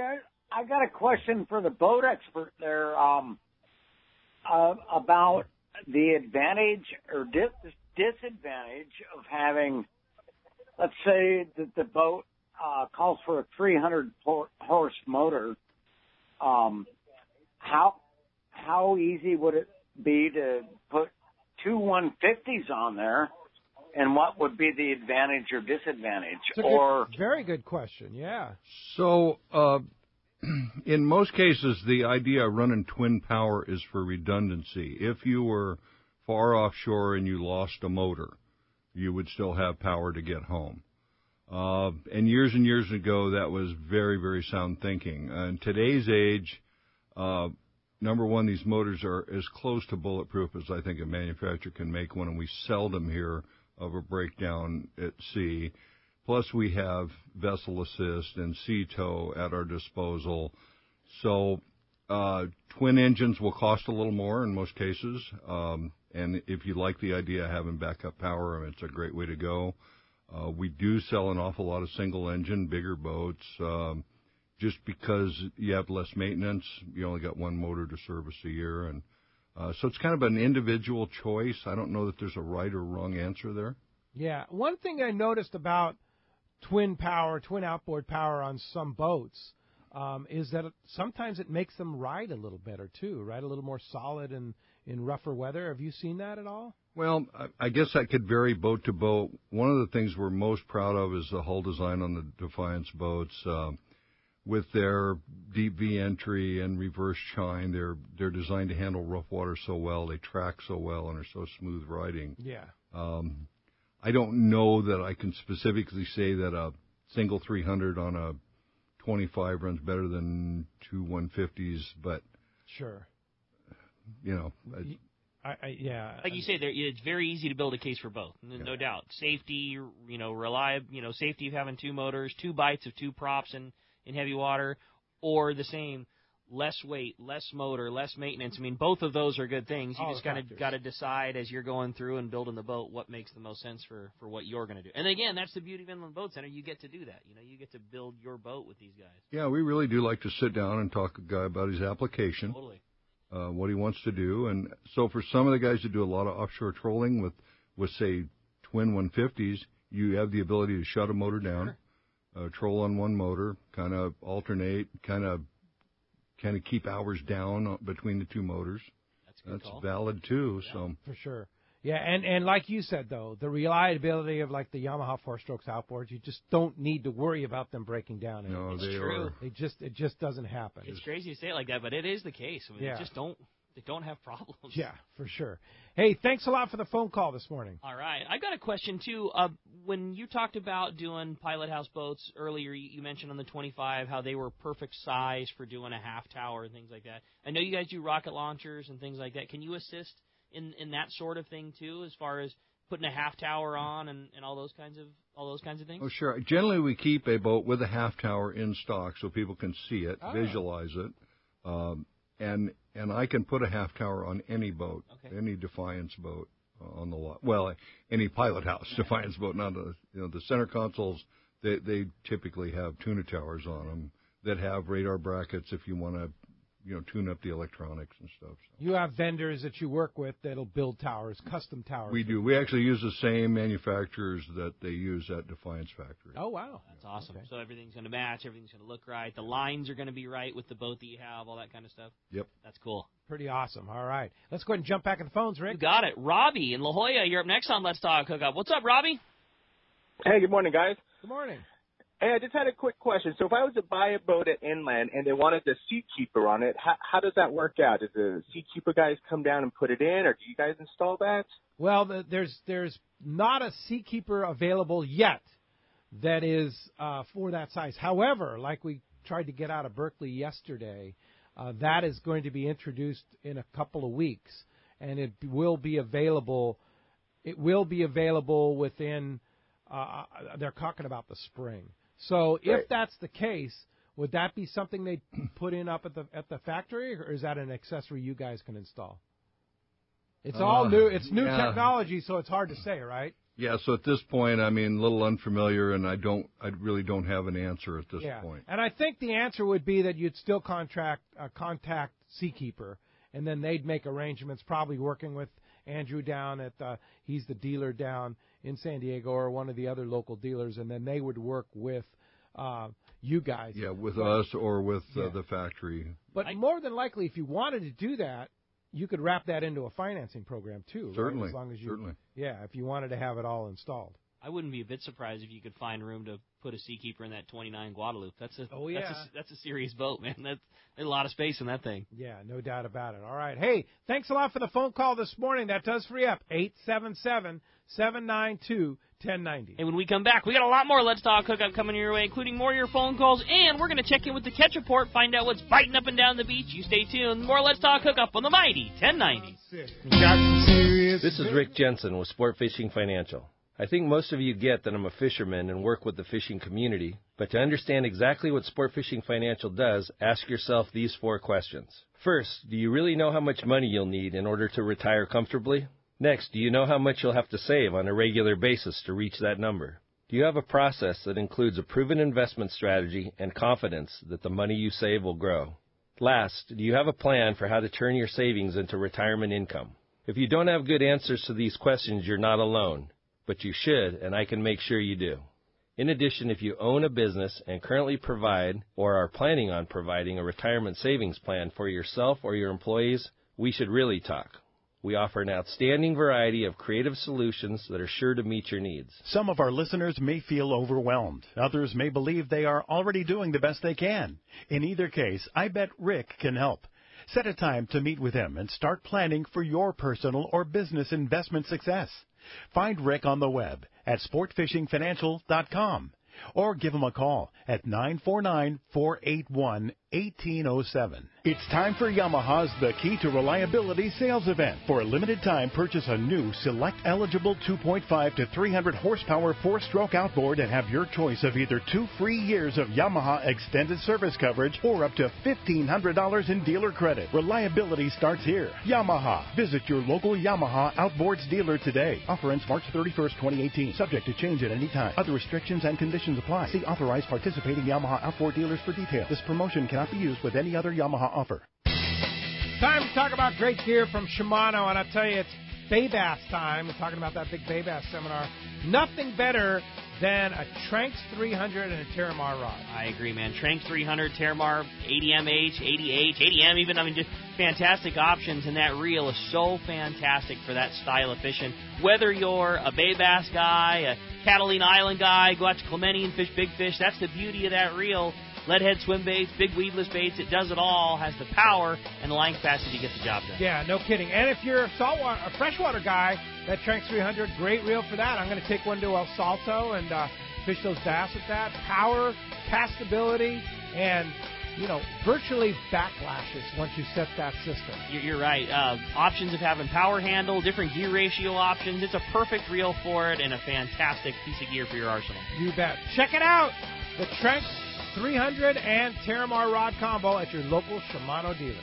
I got a question for the boat expert there about the advantage or disadvantage of having, let's say, that the boat calls for a 300-horse motor. How easy would it be to put two 150s on there, and what would be the advantage or disadvantage? Very good question, yeah. So in most cases, the idea of running twin power is for redundancy. If you were far offshore and you lost a motor, you would still have power to get home. And years ago, that was very, very sound thinking. In today's age, number one, these motors are as close to bulletproof as I think a manufacturer can make one, and we seldom hear of a breakdown at sea. Plus, we have vessel assist and sea tow at our disposal. So twin engines will cost a little more in most cases. And if you like the idea of having backup power, it's a great way to go. We do sell an awful lot of single-engine, bigger boats. Just because you have less maintenance, you only got one motor to service a year. And so it's kind of an individual choice. I don't know that there's a right or wrong answer there. Yeah. One thing I noticed about twin outboard power on some boats is that sometimes it makes them ride a little better, too, right? A little more solid in rougher weather. Have you seen that at all? Well, I guess that could vary boat to boat. One of the things we're most proud of is the hull design on the Defiance boats. With their deep V entry and reverse chine, they're designed to handle rough water so well, they track so well, and are so smooth riding. Yeah. I don't know that I can specifically say that a single 300 on a 25 runs better than two 150s, but sure, yeah. Like you say, it's very easy to build a case for both, no doubt. Safety, safety of having two motors, 2 bites of 2 props in heavy water, or the same, less weight, less motor, less maintenance. I mean, both of those are good things. You just kind of got to decide as you're going through and building the boat what makes the most sense for what you're going to do. And again, that's the beauty of Inland Boat Center. You get to do that. You get to build your boat with these guys. Yeah, we really do like to sit down and talk to a guy about his application. Totally. What he wants to do. And so for some of the guys that do a lot of offshore trolling with say, twin 150s, you have the ability to shut a motor down. Sure. Troll on one motor, kind of alternate, kind of keep hours down between the two motors. That's valid too. Yeah, so for sure. Yeah, and like you said though, the reliability of like the Yamaha 4-strokes outboards, you just don't need to worry about them breaking down. No, it's true. It just doesn't happen. It's crazy to say it like that, but it is the case. I mean, they don't have problems. Yeah, for sure. Hey, thanks a lot for the phone call this morning. All right. I got a question, too. When you talked about doing pilot house boats earlier, you mentioned on the 25 how they were perfect size for doing a half tower and things like that. I know you guys do rocket launchers and things like that. Can you assist in that sort of thing, too, as far as putting a half tower on and all those kinds of things? Oh, sure. Generally, we keep a boat with a half tower in stock so people can see it, visualize it. And I can put a half tower on any boat, any Defiance boat on the lot. Well, any pilot house Defiance boat, not the center consoles. They typically have tuna towers on them that have radar brackets if you want to, tune up the electronics and stuff. So. You have vendors that you work with that'll build towers, custom towers. We do. We actually use the same manufacturers that they use at Defiance Factory. Oh, wow. That's awesome. Okay. So everything's going to match. Everything's going to look right. The lines are going to be right with the boat that you have, all that kind of stuff. Yep. That's cool. Pretty awesome. All right. Let's go ahead and jump back in the phones, Rick. You got it. Robbie in La Jolla, you're up next on Let's Talk Hookup. What's up, Robbie? Hey, good morning, guys. Good morning. Hey, I just had a quick question. So if I was to buy a boat at inland and they wanted the Seakeeper on it, how does that work out? Does the Seakeeper guys come down and put it in, or do you guys install that? Well, there's not a Seakeeper available yet that is for that size. However, like we tried to get out of Berkeley yesterday, that is going to be introduced in a couple of weeks, and it will be available. It will be available within. They're talking about the spring. So if that's the case, would that be something they put in up at the factory, or is that an accessory you guys can install? It's all new. It's new technology, so it's hard to say, right? Yeah. So at this point, a little unfamiliar, and I really don't have an answer at this point. And I think the answer would be that you'd still contact Seakeeper, and then they'd make arrangements, probably working with Andrew down at he's the dealer down in San Diego, or one of the other local dealers, and then they would work with you guys. Yeah, with us or with the factory. But more than likely, if you wanted to do that, you could wrap that into a financing program too. Certainly, right? As long as you, certainly. Yeah, if you wanted to have it all installed. I wouldn't be a bit surprised if you could find room to put a Seakeeper in that 29 Guadalupe. That's a serious boat, man. There's a lot of space in that thing. Yeah, no doubt about it. All right. Hey, thanks a lot for the phone call this morning. That does free up 877-792-1090. And when we come back, we got a lot more Let's Talk Hookup coming your way, including more of your phone calls, and we're going to check in with the catch report, find out what's biting up and down the beach. You stay tuned. More Let's Talk Hookup on the mighty 1090. This is Rick Jensen with Sport Fishing Financial. I think most of you get that I'm a fisherman and work with the fishing community, but to understand exactly what Sport Fishing Financial does, ask yourself these 4 questions. First, do you really know how much money you'll need in order to retire comfortably? Next, do you know how much you'll have to save on a regular basis to reach that number? Do you have a process that includes a proven investment strategy and confidence that the money you save will grow? Last, do you have a plan for how to turn your savings into retirement income? If you don't have good answers to these questions, you're not alone, but you should, and I can make sure you do. In addition, if you own a business and currently provide or are planning on providing a retirement savings plan for yourself or your employees, we should really talk. We offer an outstanding variety of creative solutions that are sure to meet your needs. Some of our listeners may feel overwhelmed. Others may believe they are already doing the best they can. In either case, I bet Rick can help. Set a time to meet with him and start planning for your personal or business investment success. Find Rick on the web at sportfishingfinancial.com or give him a call at 949-481-1807. It's time for Yamaha's The Key to Reliability sales event. For a limited time, purchase a new select-eligible 2.5 to 300 horsepower 4-stroke outboard and have your choice of either 2 free years of Yamaha extended service coverage or up to $1,500 in dealer credit. Reliability starts here. Yamaha. Visit your local Yamaha Outboards dealer today. Offer ends March 31st, 2018. Subject to change at any time. Other restrictions and conditions apply. See authorized participating Yamaha outboard dealers for details. This promotion cannot be used with any other Yamaha offer. Time to talk about great gear from Shimano, and I tell you, it's Bay Bass time. We're talking about that big Bay Bass seminar. Nothing better than a Tranx 300 and a Terramar rod. I agree, man. Tranx 300, Terramar, 80MH, 80H, 80M even. I mean, just fantastic options, and that reel is so fantastic for that style of fishing. Whether you're a Bay Bass guy, a Catalina Island guy, go out to Clemente and fish big fish, that's the beauty of that reel. Leadhead swim baits, big weedless baits, it does it all, has the power and the line capacity to get the job done. Yeah, no kidding. And if you're a freshwater guy, that Tranx 300, great reel for that. I'm going to take one to El Salto and fish those bass with that. Power, castability, and, virtually backlashes once you set that system. You're right. Options of having power handle, different gear ratio options. It's a perfect reel for it and a fantastic piece of gear for your arsenal. You bet. Check it out. The Tranx 300 and Terramar rod combo at your local Shimano dealer.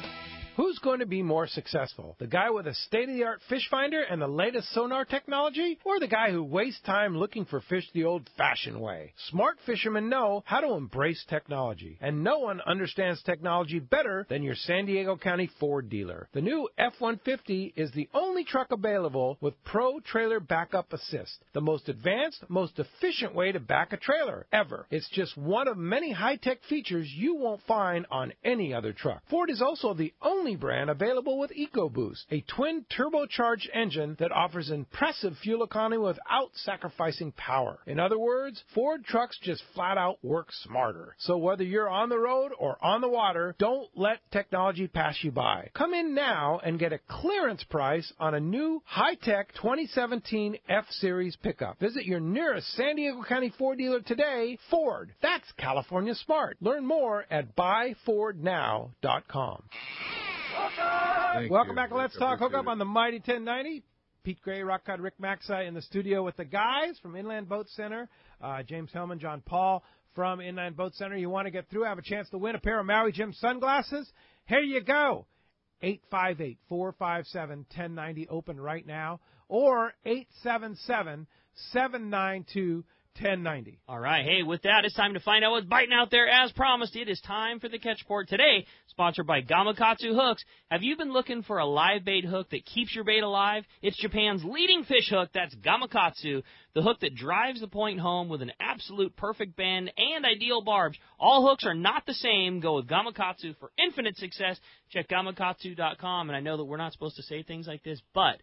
Who's going to be more successful? The guy with a state-of-the-art fish finder and the latest sonar technology? Or the guy who wastes time looking for fish the old-fashioned way? Smart fishermen know how to embrace technology. And no one understands technology better than your San Diego County Ford dealer. The new F-150 is the only truck available with Pro Trailer Backup Assist. The most advanced, most efficient way to back a trailer ever. It's just one of many high-tech features you won't find on any other truck. Ford is also the only brand available with EcoBoost, a twin turbocharged engine that offers impressive fuel economy without sacrificing power. In other words, Ford trucks just flat out work smarter. So whether you're on the road or on the water, don't let technology pass you by. Come in now and get a clearance price on a new high-tech 2017 F-Series pickup. Visit your nearest San Diego County Ford dealer today. Ford, that's California smart. Learn more at buyfordnow.com. Welcome back to Let's Talk Hookup on the Mighty 1090. Pete Gray, Rock God, Rick Maxa in the studio with the guys from Inland Boat Center. James Hellman, John Paul from Inland Boat Center. You want to get through, have a chance to win a pair of Maui Jim sunglasses? Here you go. 858-457-1090 open right now, or 877-792-1090. All right. Hey, with that, it's time to find out what's biting out there. As promised, it is time for the Catch Report today, sponsored by Gamakatsu Hooks. Have you been looking for a live bait hook that keeps your bait alive? It's Japan's leading fish hook. That's Gamakatsu, the hook that drives the point home with an absolute perfect bend and ideal barbs. All hooks are not the same. Go with Gamakatsu for infinite success. Check gamakatsu.com. And I know that we're not supposed to say things like this, but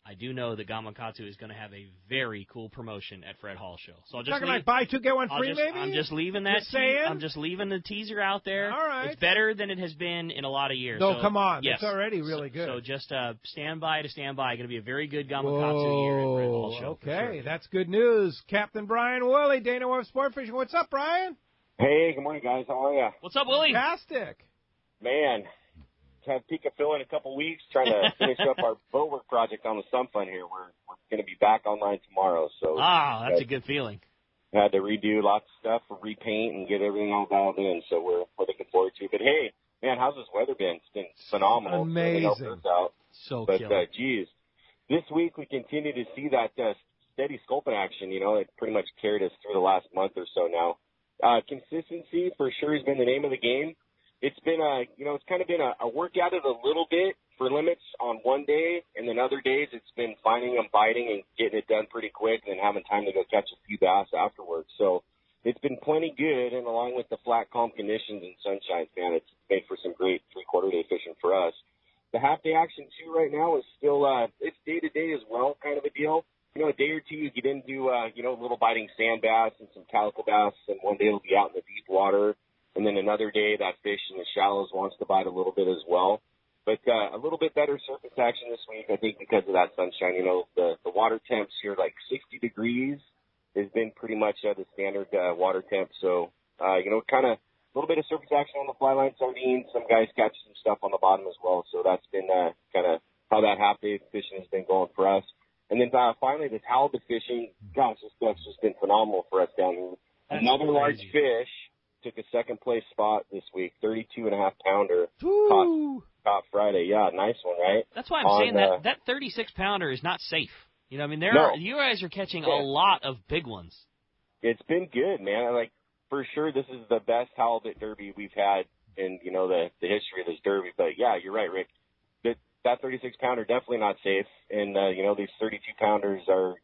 I do know that Gamakatsu is going to have a very cool promotion at Fred Hall Show. So I'll just like buy two get one free, maybe. I'm just leaving that. I'm just leaving the teaser out there. All right. It's better than it has been in a lot of years. No, so, come on. Yes. It's already really good. So just stand by. Going to be a very good Gamakatsu year at Fred Hall Show. Okay, sure. That's good news. Captain Brian Woolley, Dana Wharf Sport Fishing. What's up, Brian? Hey, good morning, guys. How are you? What's up, Willie? Fantastic. Man, had Pika Phil in a couple weeks trying to finish up our boat work project on the Sump Fund here. We're going to be back online tomorrow. So that's a good feeling. Had to redo lots of stuff, repaint, and get everything all dialed in. So we're looking forward to it. But hey, man, how's this weather been? It's been phenomenal. Amazing. But geez, this week we continue to see that steady sculpin action. You know, it pretty much carried us through the last month or so now. Consistency for sure has been the name of the game. It's been it's kind of been a work at it a little bit for limits on one day, and then other days it's been finding them, biting, and getting it done pretty quick, and then having time to go catch a few bass afterwards. So it's been plenty good, and along with the flat, calm conditions and sunshine, man, it's made for some great three-quarter day fishing for us. The half-day action, too, right now is still it's day-to-day as well kind of a deal. You know, a day or two you get into, little biting sand bass and some calico bass, and one day it'll be out in the deep water. And then another day, that fish in the shallows wants to bite a little bit as well. But a little bit better surface action this week, I think, because of that sunshine. You know, the water temps here, like 60 degrees, has been pretty much the standard water temp. So, kind of a little bit of surface action on the fly line sardines. Some guys catch some stuff on the bottom as well. So that's been kind of how that half-day fishing has been going for us. And then finally, this halibut fishing, gosh, this stuff's just been phenomenal for us down here. Another large fish took a second-place spot this week, 32.5-pounder, caught Friday. Yeah, nice one, right? That's why I'm saying that 36-pounder is not safe. You know, I mean, you guys are catching a lot of big ones. It's been good, man. Like, for sure, this is the best halibut derby we've had in, the history of this derby. But, yeah, you're right, Rick. That 36-pounder definitely not safe. And, these 32-pounders are,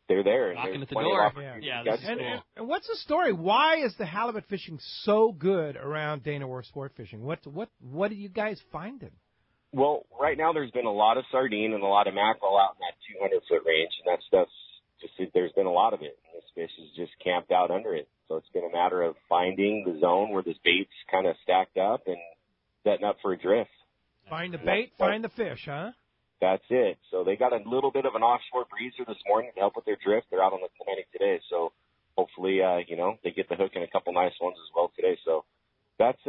they're there. Knocking at the door. And what's the story? Why is the halibut fishing so good around Dana Wharf Sport Fishing? What are you guys finding? Well, right now there's been a lot of sardine and a lot of mackerel out in that 200-foot range, and that stuff's there's been a lot of it. And this fish is just camped out under it. So it's been a matter of finding the zone where this bait's kind of stacked up and setting up for a drift. Find the bait, find the fish, huh? That's it. So they got a little bit of an offshore breezer this morning to help with their drift. They're out on the Atlantic today. So hopefully, they get the hook in a couple nice ones as well today. So that's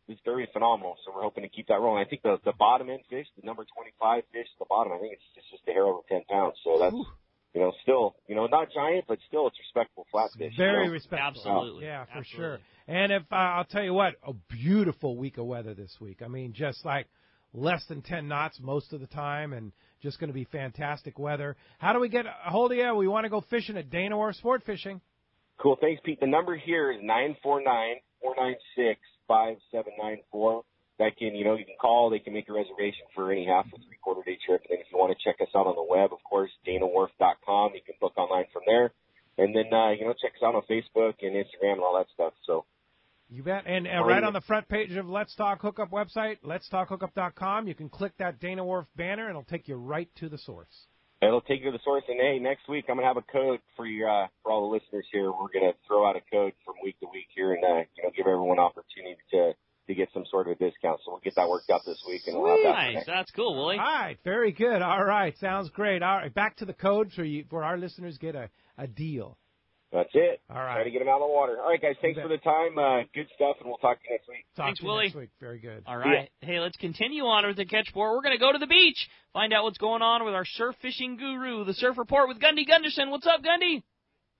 it's very phenomenal. So we're hoping to keep that rolling. I think the bottom end fish, the number 25 fish at the bottom, I think it's just a hair over 10 pounds. So that's, still, not giant, but still it's respectable flatfish. Very respectable. Absolutely. Yeah, for sure. And if I'll tell you what, a beautiful week of weather this week. I mean, just like less than 10 knots most of the time, and just going to be fantastic weather. How do we get a hold of you? We want to go fishing at Dana Wharf Sport Fishing. Cool. Thanks, Pete. The number here is 949-496-5794. That can, you can call. They can make a reservation for any half or three-quarter day trip. And if you want to check us out on the web, of course, danawharf.com. You can book online from there. And then, check us out on Facebook and Instagram and all that stuff. So. You bet. And right on the front page of Let's Talk Hookup website, letstalkhookup.com, you can click that Dana Wharf banner, and it'll take you right to the source. It'll take you to the source. And, hey, next week I'm going to have a code for for all the listeners here. We're going to throw out a code from week to week here and, give everyone an opportunity to get some sort of a discount. So we'll get that worked out this week. And we'll have that. Nice. That's cool, Willie. All right. Very good. All right. Sounds great. All right. Back to the code for our listeners get a deal. That's it. All right. Try to get them out of the water. All right, guys. Thanks for the time. Good stuff, and we'll talk to you next week. Thanks, Willie. Next week. Very good. All right. Yeah. Hey, let's continue on with the catch board. We're going to go to the beach, find out what's going on with our surf fishing guru, the Surf Report with Gundy Gunderson. What's up, Gundy?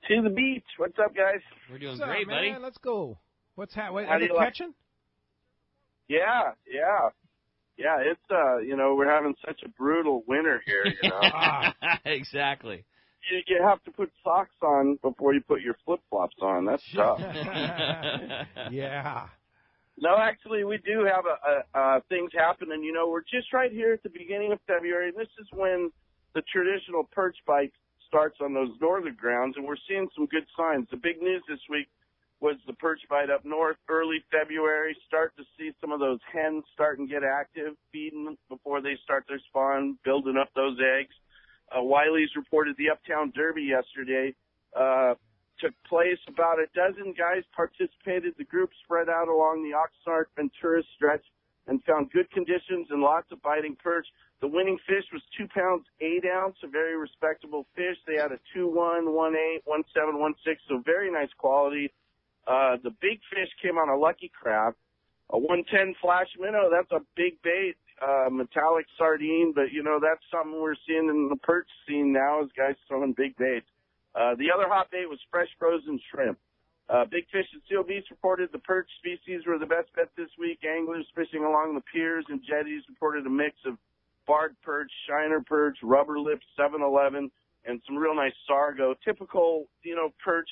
To the beach. What's up, guys? We're doing What's great, up, buddy. Man? Let's go. What's happening? Are you catching? Yeah. It's we're having such a brutal winter here. Exactly. You have to put socks on before you put your flip-flops on. That's tough. Yeah. No, actually, we do have things happening. We're just right here at the beginning of February. This is when the traditional perch bite starts on those northern grounds, and we're seeing some good signs. The big news this week was the perch bite up north early February. Start to see some of those hens starting to get active, feeding before they start their spawn, building up those eggs. Wiley's reported the Uptown Derby yesterday. Took place. About a dozen guys participated. The group spread out along the Oxnard-Ventura stretch and found good conditions and lots of biting perch. The winning fish was 2 pounds 8 ounce, a very respectable fish. They had a 2-1, 1-8, 1-7, 1-6, so very nice quality. The big fish came on a lucky crab. A 110 flash minnow, that's a big bait, metallic sardine, but, that's something we're seeing in the perch scene now is guys throwing big baits. The other hot bait was fresh frozen shrimp. Big Fish at Seal Beach reported the perch species were the best bet this week. Anglers fishing along the piers and jetties reported a mix of barred perch, shiner perch, rubber lips, 7-Eleven, and some real nice sargo. Typical, perch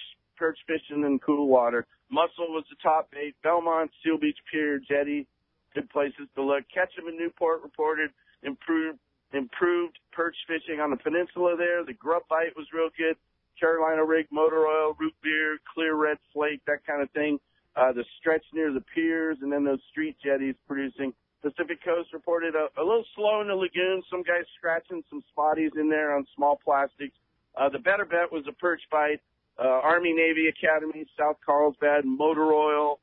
fishing in cool water. Mussel was the top bait. Belmont, Seal Beach Pier, jetty, good places to look. Ketchum and Newport reported improved perch fishing on the peninsula there. The grub bite was real good. Carolina rig, motor oil, root beer, clear red flake, that kind of thing. The stretch near the piers and then those street jetties producing. Pacific Coast reported a little slow in the lagoon. Some guys scratching some spotties in there on small plastics. The better bet was a perch bite. Army Navy Academy, South Carlsbad, motor oil,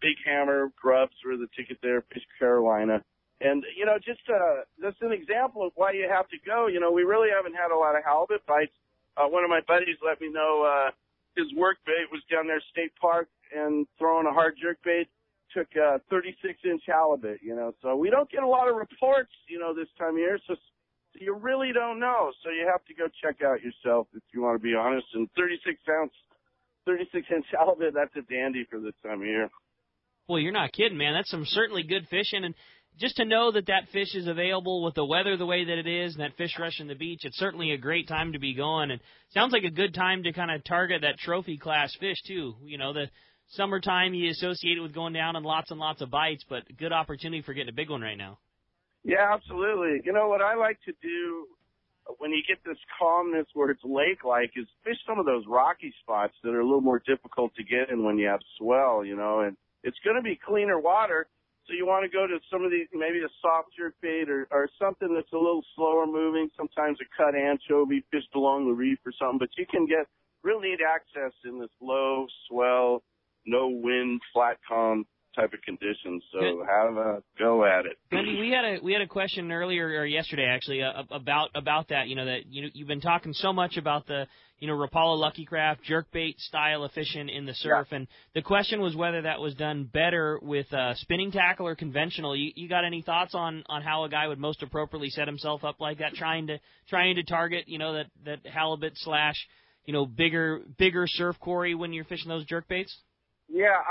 Big Hammer, grubs were the ticket there, Fish Carolina. And, just an example of why you have to go. We really haven't had a lot of halibut bites. One of my buddies let me know his work bait was down there State Park and throwing a hard jerk bait took 36-inch halibut, So we don't get a lot of reports, this time of year. So you really don't know. So you have to go check out yourself if you want to be honest. And 36-inch halibut, that's a dandy for this time of year. Well, you're not kidding, man. That's some certainly good fishing. And just to know that fish is available with the weather the way that it is and that fish rushing the beach, it's certainly a great time to be going. And sounds like a good time to kind of target that trophy class fish, too. The summertime you associate it with going down and lots of bites, but good opportunity for getting a big one right now. Yeah, absolutely. What I like to do when you get this calmness where it's lake-like is fish some of those rocky spots that are a little more difficult to get in when you have swell, and it's going to be cleaner water. So you want to go to some of these, maybe a soft jerkbait or something that's a little slower moving, sometimes a cut anchovy fished along the reef or something. But you can get real neat access in this low swell, no wind, flat calm type of conditions. So have a go at it. Gundy, we had a question earlier or yesterday actually about that. You've been talking so much about the Rapala Lucky Craft jerkbait style of fishing in the surf, and the question was whether that was done better with spinning tackle or conventional. You got any thoughts on how a guy would most appropriately set himself up like that, trying to target that halibut slash bigger surf quarry when you're fishing those jerkbaits? Yeah,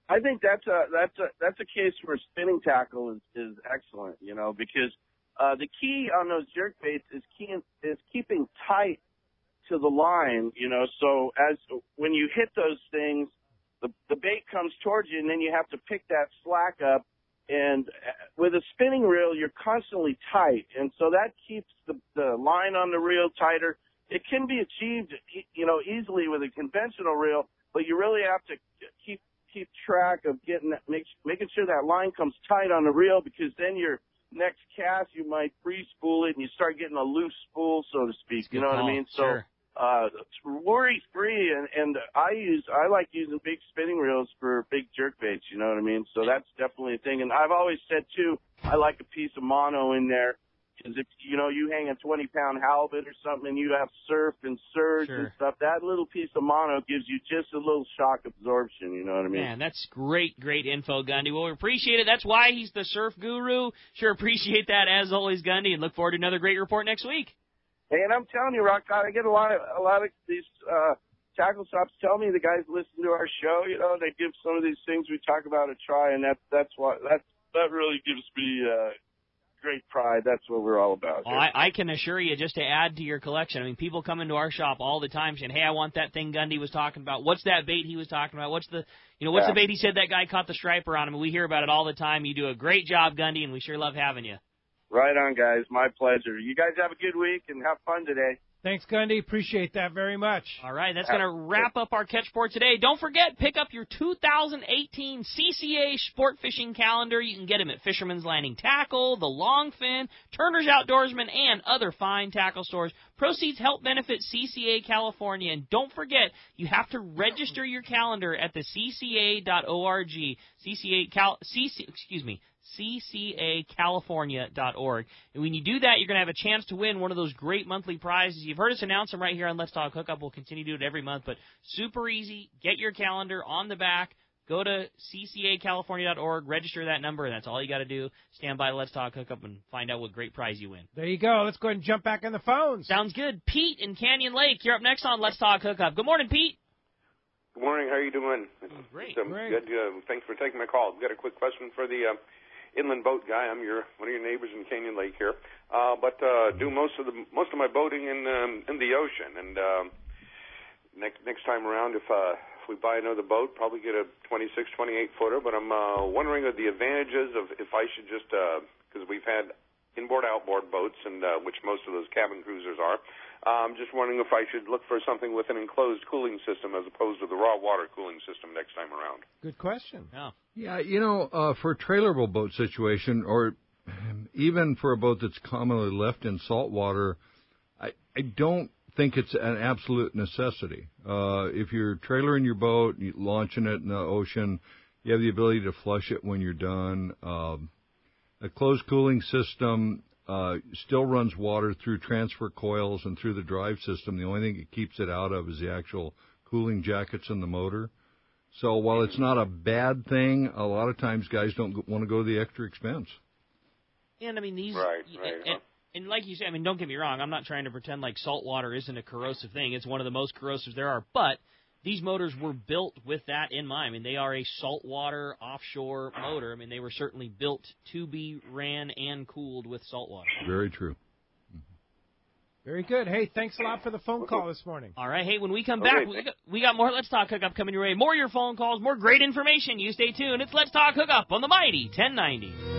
I think that's a case where spinning tackle is excellent, because the key on those jerkbaits is keeping tight to the line, so when you hit those things, the bait comes towards you and then you have to pick that slack up, and with a spinning reel you're constantly tight, and so that keeps the line on the reel tighter. It can be achieved, easily with a conventional reel, but you really have to keep track of making sure that line comes tight on the reel, because then your next cast you might free spool it and you start getting a loose spool, so to speak. You know what I mean? Sure. So worry free, and I like using big spinning reels for big jerkbaits. You know what I mean? So that's definitely a thing. And I've always said too, I like a piece of mono in there. Because if, you hang a 20-pound halibut or something and you have surf and surge and stuff, that little piece of mono gives you just a little shock absorption, you know what I mean? Man, that's great info, Gundy. Well, we appreciate it. That's why he's the surf guru. Sure appreciate that, as always, Gundy, and look forward to another great report next week. Hey, and I'm telling you, Rock, I get a lot of these tackle shops tell me the guys listen to our show, they give some of these things we talk about a try, and that really gives me great pride. That's what we're all about. Oh, I can assure you, just to add to your collection, I mean, people come into our shop all the time saying, hey, I want that thing Gundy was talking about. What's that bait he was talking about? What's the bait he said that guy caught the striper on him? We hear about it all the time. You do a great job, Gundy, and we sure love having you. Right on, guys. My pleasure. You guys have a good week and have fun today. Thanks, Gundy. Appreciate that very much. All right, that's going to wrap up our catch report today. Don't forget, pick up your 2018 CCA Sport Fishing Calendar. You can get them at Fisherman's Landing Tackle, The Longfin, Turner's Outdoorsman, and other fine tackle stores. Proceeds help benefit CCA California. And don't forget, you have to register your calendar at the cca.org. ccacalifornia.org. And when you do that, you're going to have a chance to win one of those great monthly prizes. You've heard us announce them right here on Let's Talk Hookup. We'll continue to do it every month, but super easy. Get your calendar on the back. Go to ccacalifornia.org, register that number, and that's all you got to do. Stand by Let's Talk Hookup and find out what great prize you win. There you go. Let's go ahead and jump back in the phones. Sounds good. Pete in Canyon Lake, you're up next on Let's Talk Hookup. Good morning, Pete. Good morning. How are you doing? Great. Good. Thanks for taking my call. I've got a quick question for the inland boat guy. I'm one of your neighbors in Canyon Lake here, but do most of my boating in the ocean. And next time around, if we buy another boat, probably get a 26, 28 footer. But I'm wondering of the advantages of if I should just because we've had inboard outboard boats, and which most of those cabin cruisers are. I'm just wondering if I should look for something with an enclosed cooling system as opposed to the raw water cooling system next time around. Good question. Yeah, for a trailerable boat situation, or even for a boat that's commonly left in salt water, I don't think it's an absolute necessity. If you're trailering your boat, you're launching it in the ocean, you have the ability to flush it when you're done. A closed cooling system still runs water through transfer coils and through the drive system. The only thing it keeps it out of is the actual cooling jackets in the motor. So while it's not a bad thing, a lot of times guys don't want to go to the extra expense. And, I mean, these... Right. And like you said, I mean, don't get me wrong, I'm not trying to pretend like salt water isn't a corrosive thing. It's one of the most corrosive there are. But these motors were built with that in mind. I mean, they are a saltwater offshore motor. I mean, they were certainly built to be ran and cooled with salt water. Very true. Very good. Hey, thanks a lot for the phone call this morning. All right. Hey, when we come back, we got more Let's Talk Hookup coming your way. More of your phone calls, more great information. You stay tuned. It's Let's Talk Hookup on the Mighty 1090.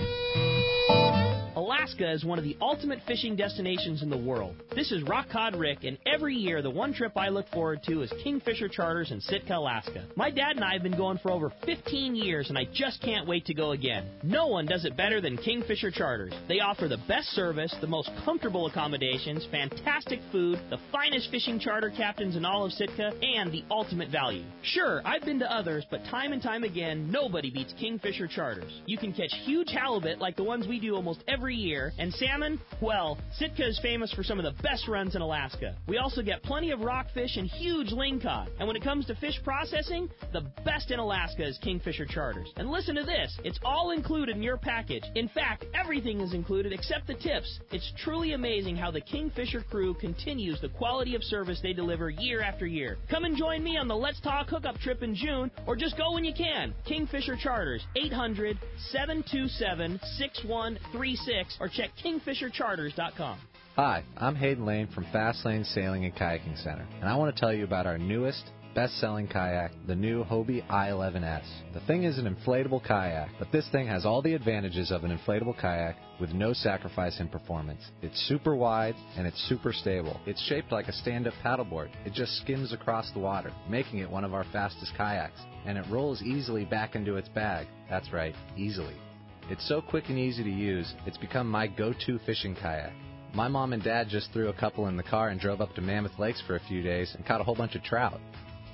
Alaska is one of the ultimate fishing destinations in the world. This is Rock Cod Rick, and every year the one trip I look forward to is Kingfisher Charters in Sitka, Alaska. My dad and I have been going for over 15 years, and I just can't wait to go again. No one does it better than Kingfisher Charters. They offer the best service, the most comfortable accommodations, fantastic food, the finest fishing charter captains in all of Sitka, and the ultimate value. Sure, I've been to others, but time and time again, nobody beats Kingfisher Charters. You can catch huge halibut like the ones we do almost every year, and salmon, well, Sitka is famous for some of the best runs in Alaska. We also get plenty of rockfish and huge lingcod. And when it comes to fish processing, the best in Alaska is Kingfisher Charters. And listen to this, it's all included in your package. In fact, everything is included except the tips. It's truly amazing how the Kingfisher crew continues the quality of service they deliver year after year. Come and join me on the Let's Talk Hookup trip in June, or just go when you can. Kingfisher Charters, 800-727-6136, or check KingfisherCharters.com. Hi, I'm Hayden Lane from Fast Lane Sailing and Kayaking Center, and I want to tell you about our newest, best-selling kayak, the new Hobie I-11S. The thing is an inflatable kayak, but this thing has all the advantages of an inflatable kayak with no sacrifice in performance. It's super wide and it's super stable. It's shaped like a stand-up paddleboard. It just skims across the water, making it one of our fastest kayaks. And it rolls easily back into its bag. That's right, easily. It's so quick and easy to use, it's become my go-to fishing kayak. My mom and dad just threw a couple in the car and drove up to Mammoth Lakes for a few days and caught a whole bunch of trout.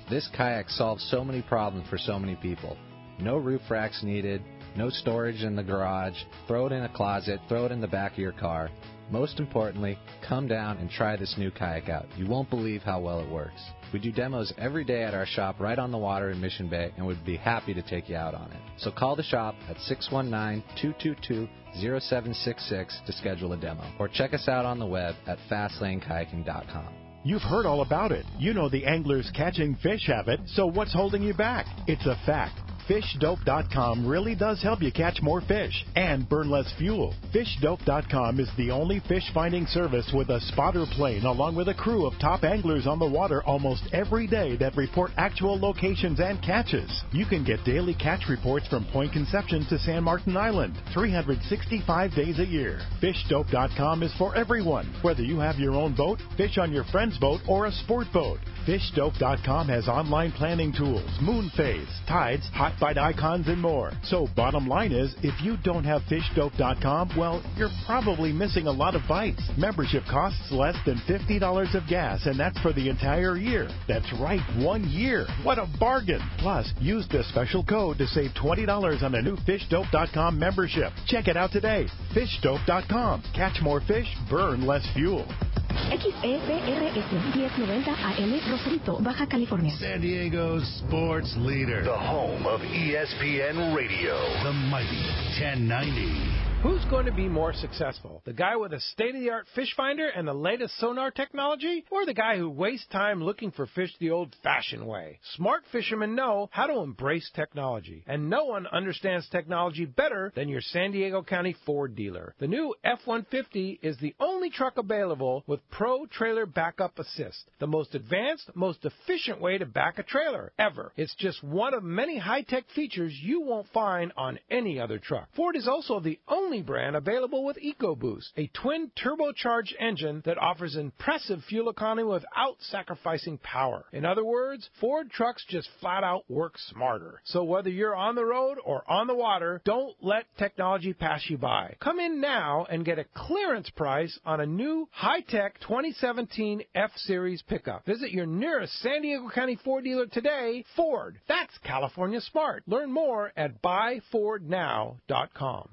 This kayak solves so many problems for so many people. No roof racks needed, no storage in the garage, throw it in a closet, throw it in the back of your car. Most importantly, come down and try this new kayak out. You won't believe how well it works. We do demos every day at our shop right on the water in Mission Bay, and would be happy to take you out on it. So call the shop at 619-222-0766 to schedule a demo, or check us out on the web at fastlanekayaking.com. You've heard all about it. You know the anglers catching fish have it, so what's holding you back? It's a fact. FishDope.com really does help you catch more fish and burn less fuel. FishDope.com is the only fish finding service with a spotter plane along with a crew of top anglers on the water almost every day that report actual locations and catches. You can get daily catch reports from Point Conception to San Martin Island, 365 days a year. FishDope.com is for everyone, whether you have your own boat, fish on your friend's boat, or a sport boat. FishDope.com has online planning tools, moon phase, tides, hot bite icons, and more. So bottom line is, if you don't have FishDope.com, well, you're probably missing a lot of bites. Membership costs less than $50 of gas, and that's for the entire year. That's right, 1 year. What a bargain. Plus, use the special code to save $20 on a new FishDope.com membership. Check it out today. FishDope.com. Catch more fish, burn less fuel. XEPRS 1090 AM, Rosarito, Baja California. San Diego's sports leader. The home of ESPN Radio. The mighty 1090. Who's going to be more successful? The guy with a state-of-the-art fish finder and the latest sonar technology? Or the guy who wastes time looking for fish the old-fashioned way? Smart fishermen know how to embrace technology. And no one understands technology better than your San Diego County Ford dealer. The new F-150 is the only truck available with Pro Trailer Backup Assist. The most advanced, most efficient way to back a trailer ever. It's just one of many high-tech features you won't find on any other truck. Ford is also the only brand available with EcoBoost, a twin turbocharged engine that offers impressive fuel economy without sacrificing power. In other words, Ford trucks just flat out work smarter. So whether you're on the road or on the water, don't let technology pass you by. Come in now and get a clearance price on a new high-tech 2017 F-Series pickup. Visit your nearest San Diego County Ford dealer today. Ford, that's California smart. Learn more at buyfordnow.com.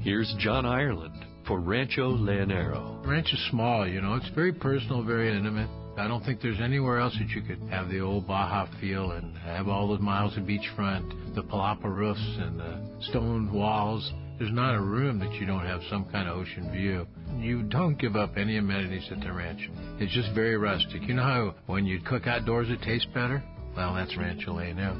Here's John Ireland for Rancho Leonero. Ranch is small, it's very personal, very intimate. I don't think there's anywhere else that you could have the old Baja feel and have all those miles of beachfront, the palapa roofs and the stone walls. There's not a room that you don't have some kind of ocean view. You don't give up any amenities at the ranch. It's just very rustic. You know how when you cook outdoors it tastes better? Well, that's Rancho Leonero.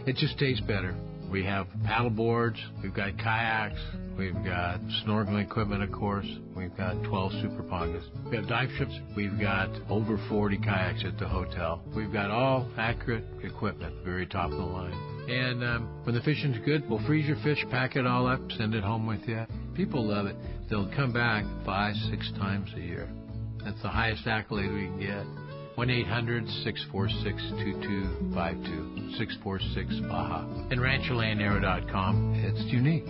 It just tastes better. We have paddle boards, we've got kayaks, we've got snorkeling equipment, of course. We've got 12 super pongas. We have dive trips. We've got over 40 kayaks at the hotel. We've got all accurate equipment, very top of the line. And when the fishing's good, we'll freeze your fish, pack it all up, send it home with you. People love it. They'll come back 5-6 times a year. That's the highest accolade we can get. 1-800-646-2252, 646-BAJA. And RanchoLeonero.com. It's unique.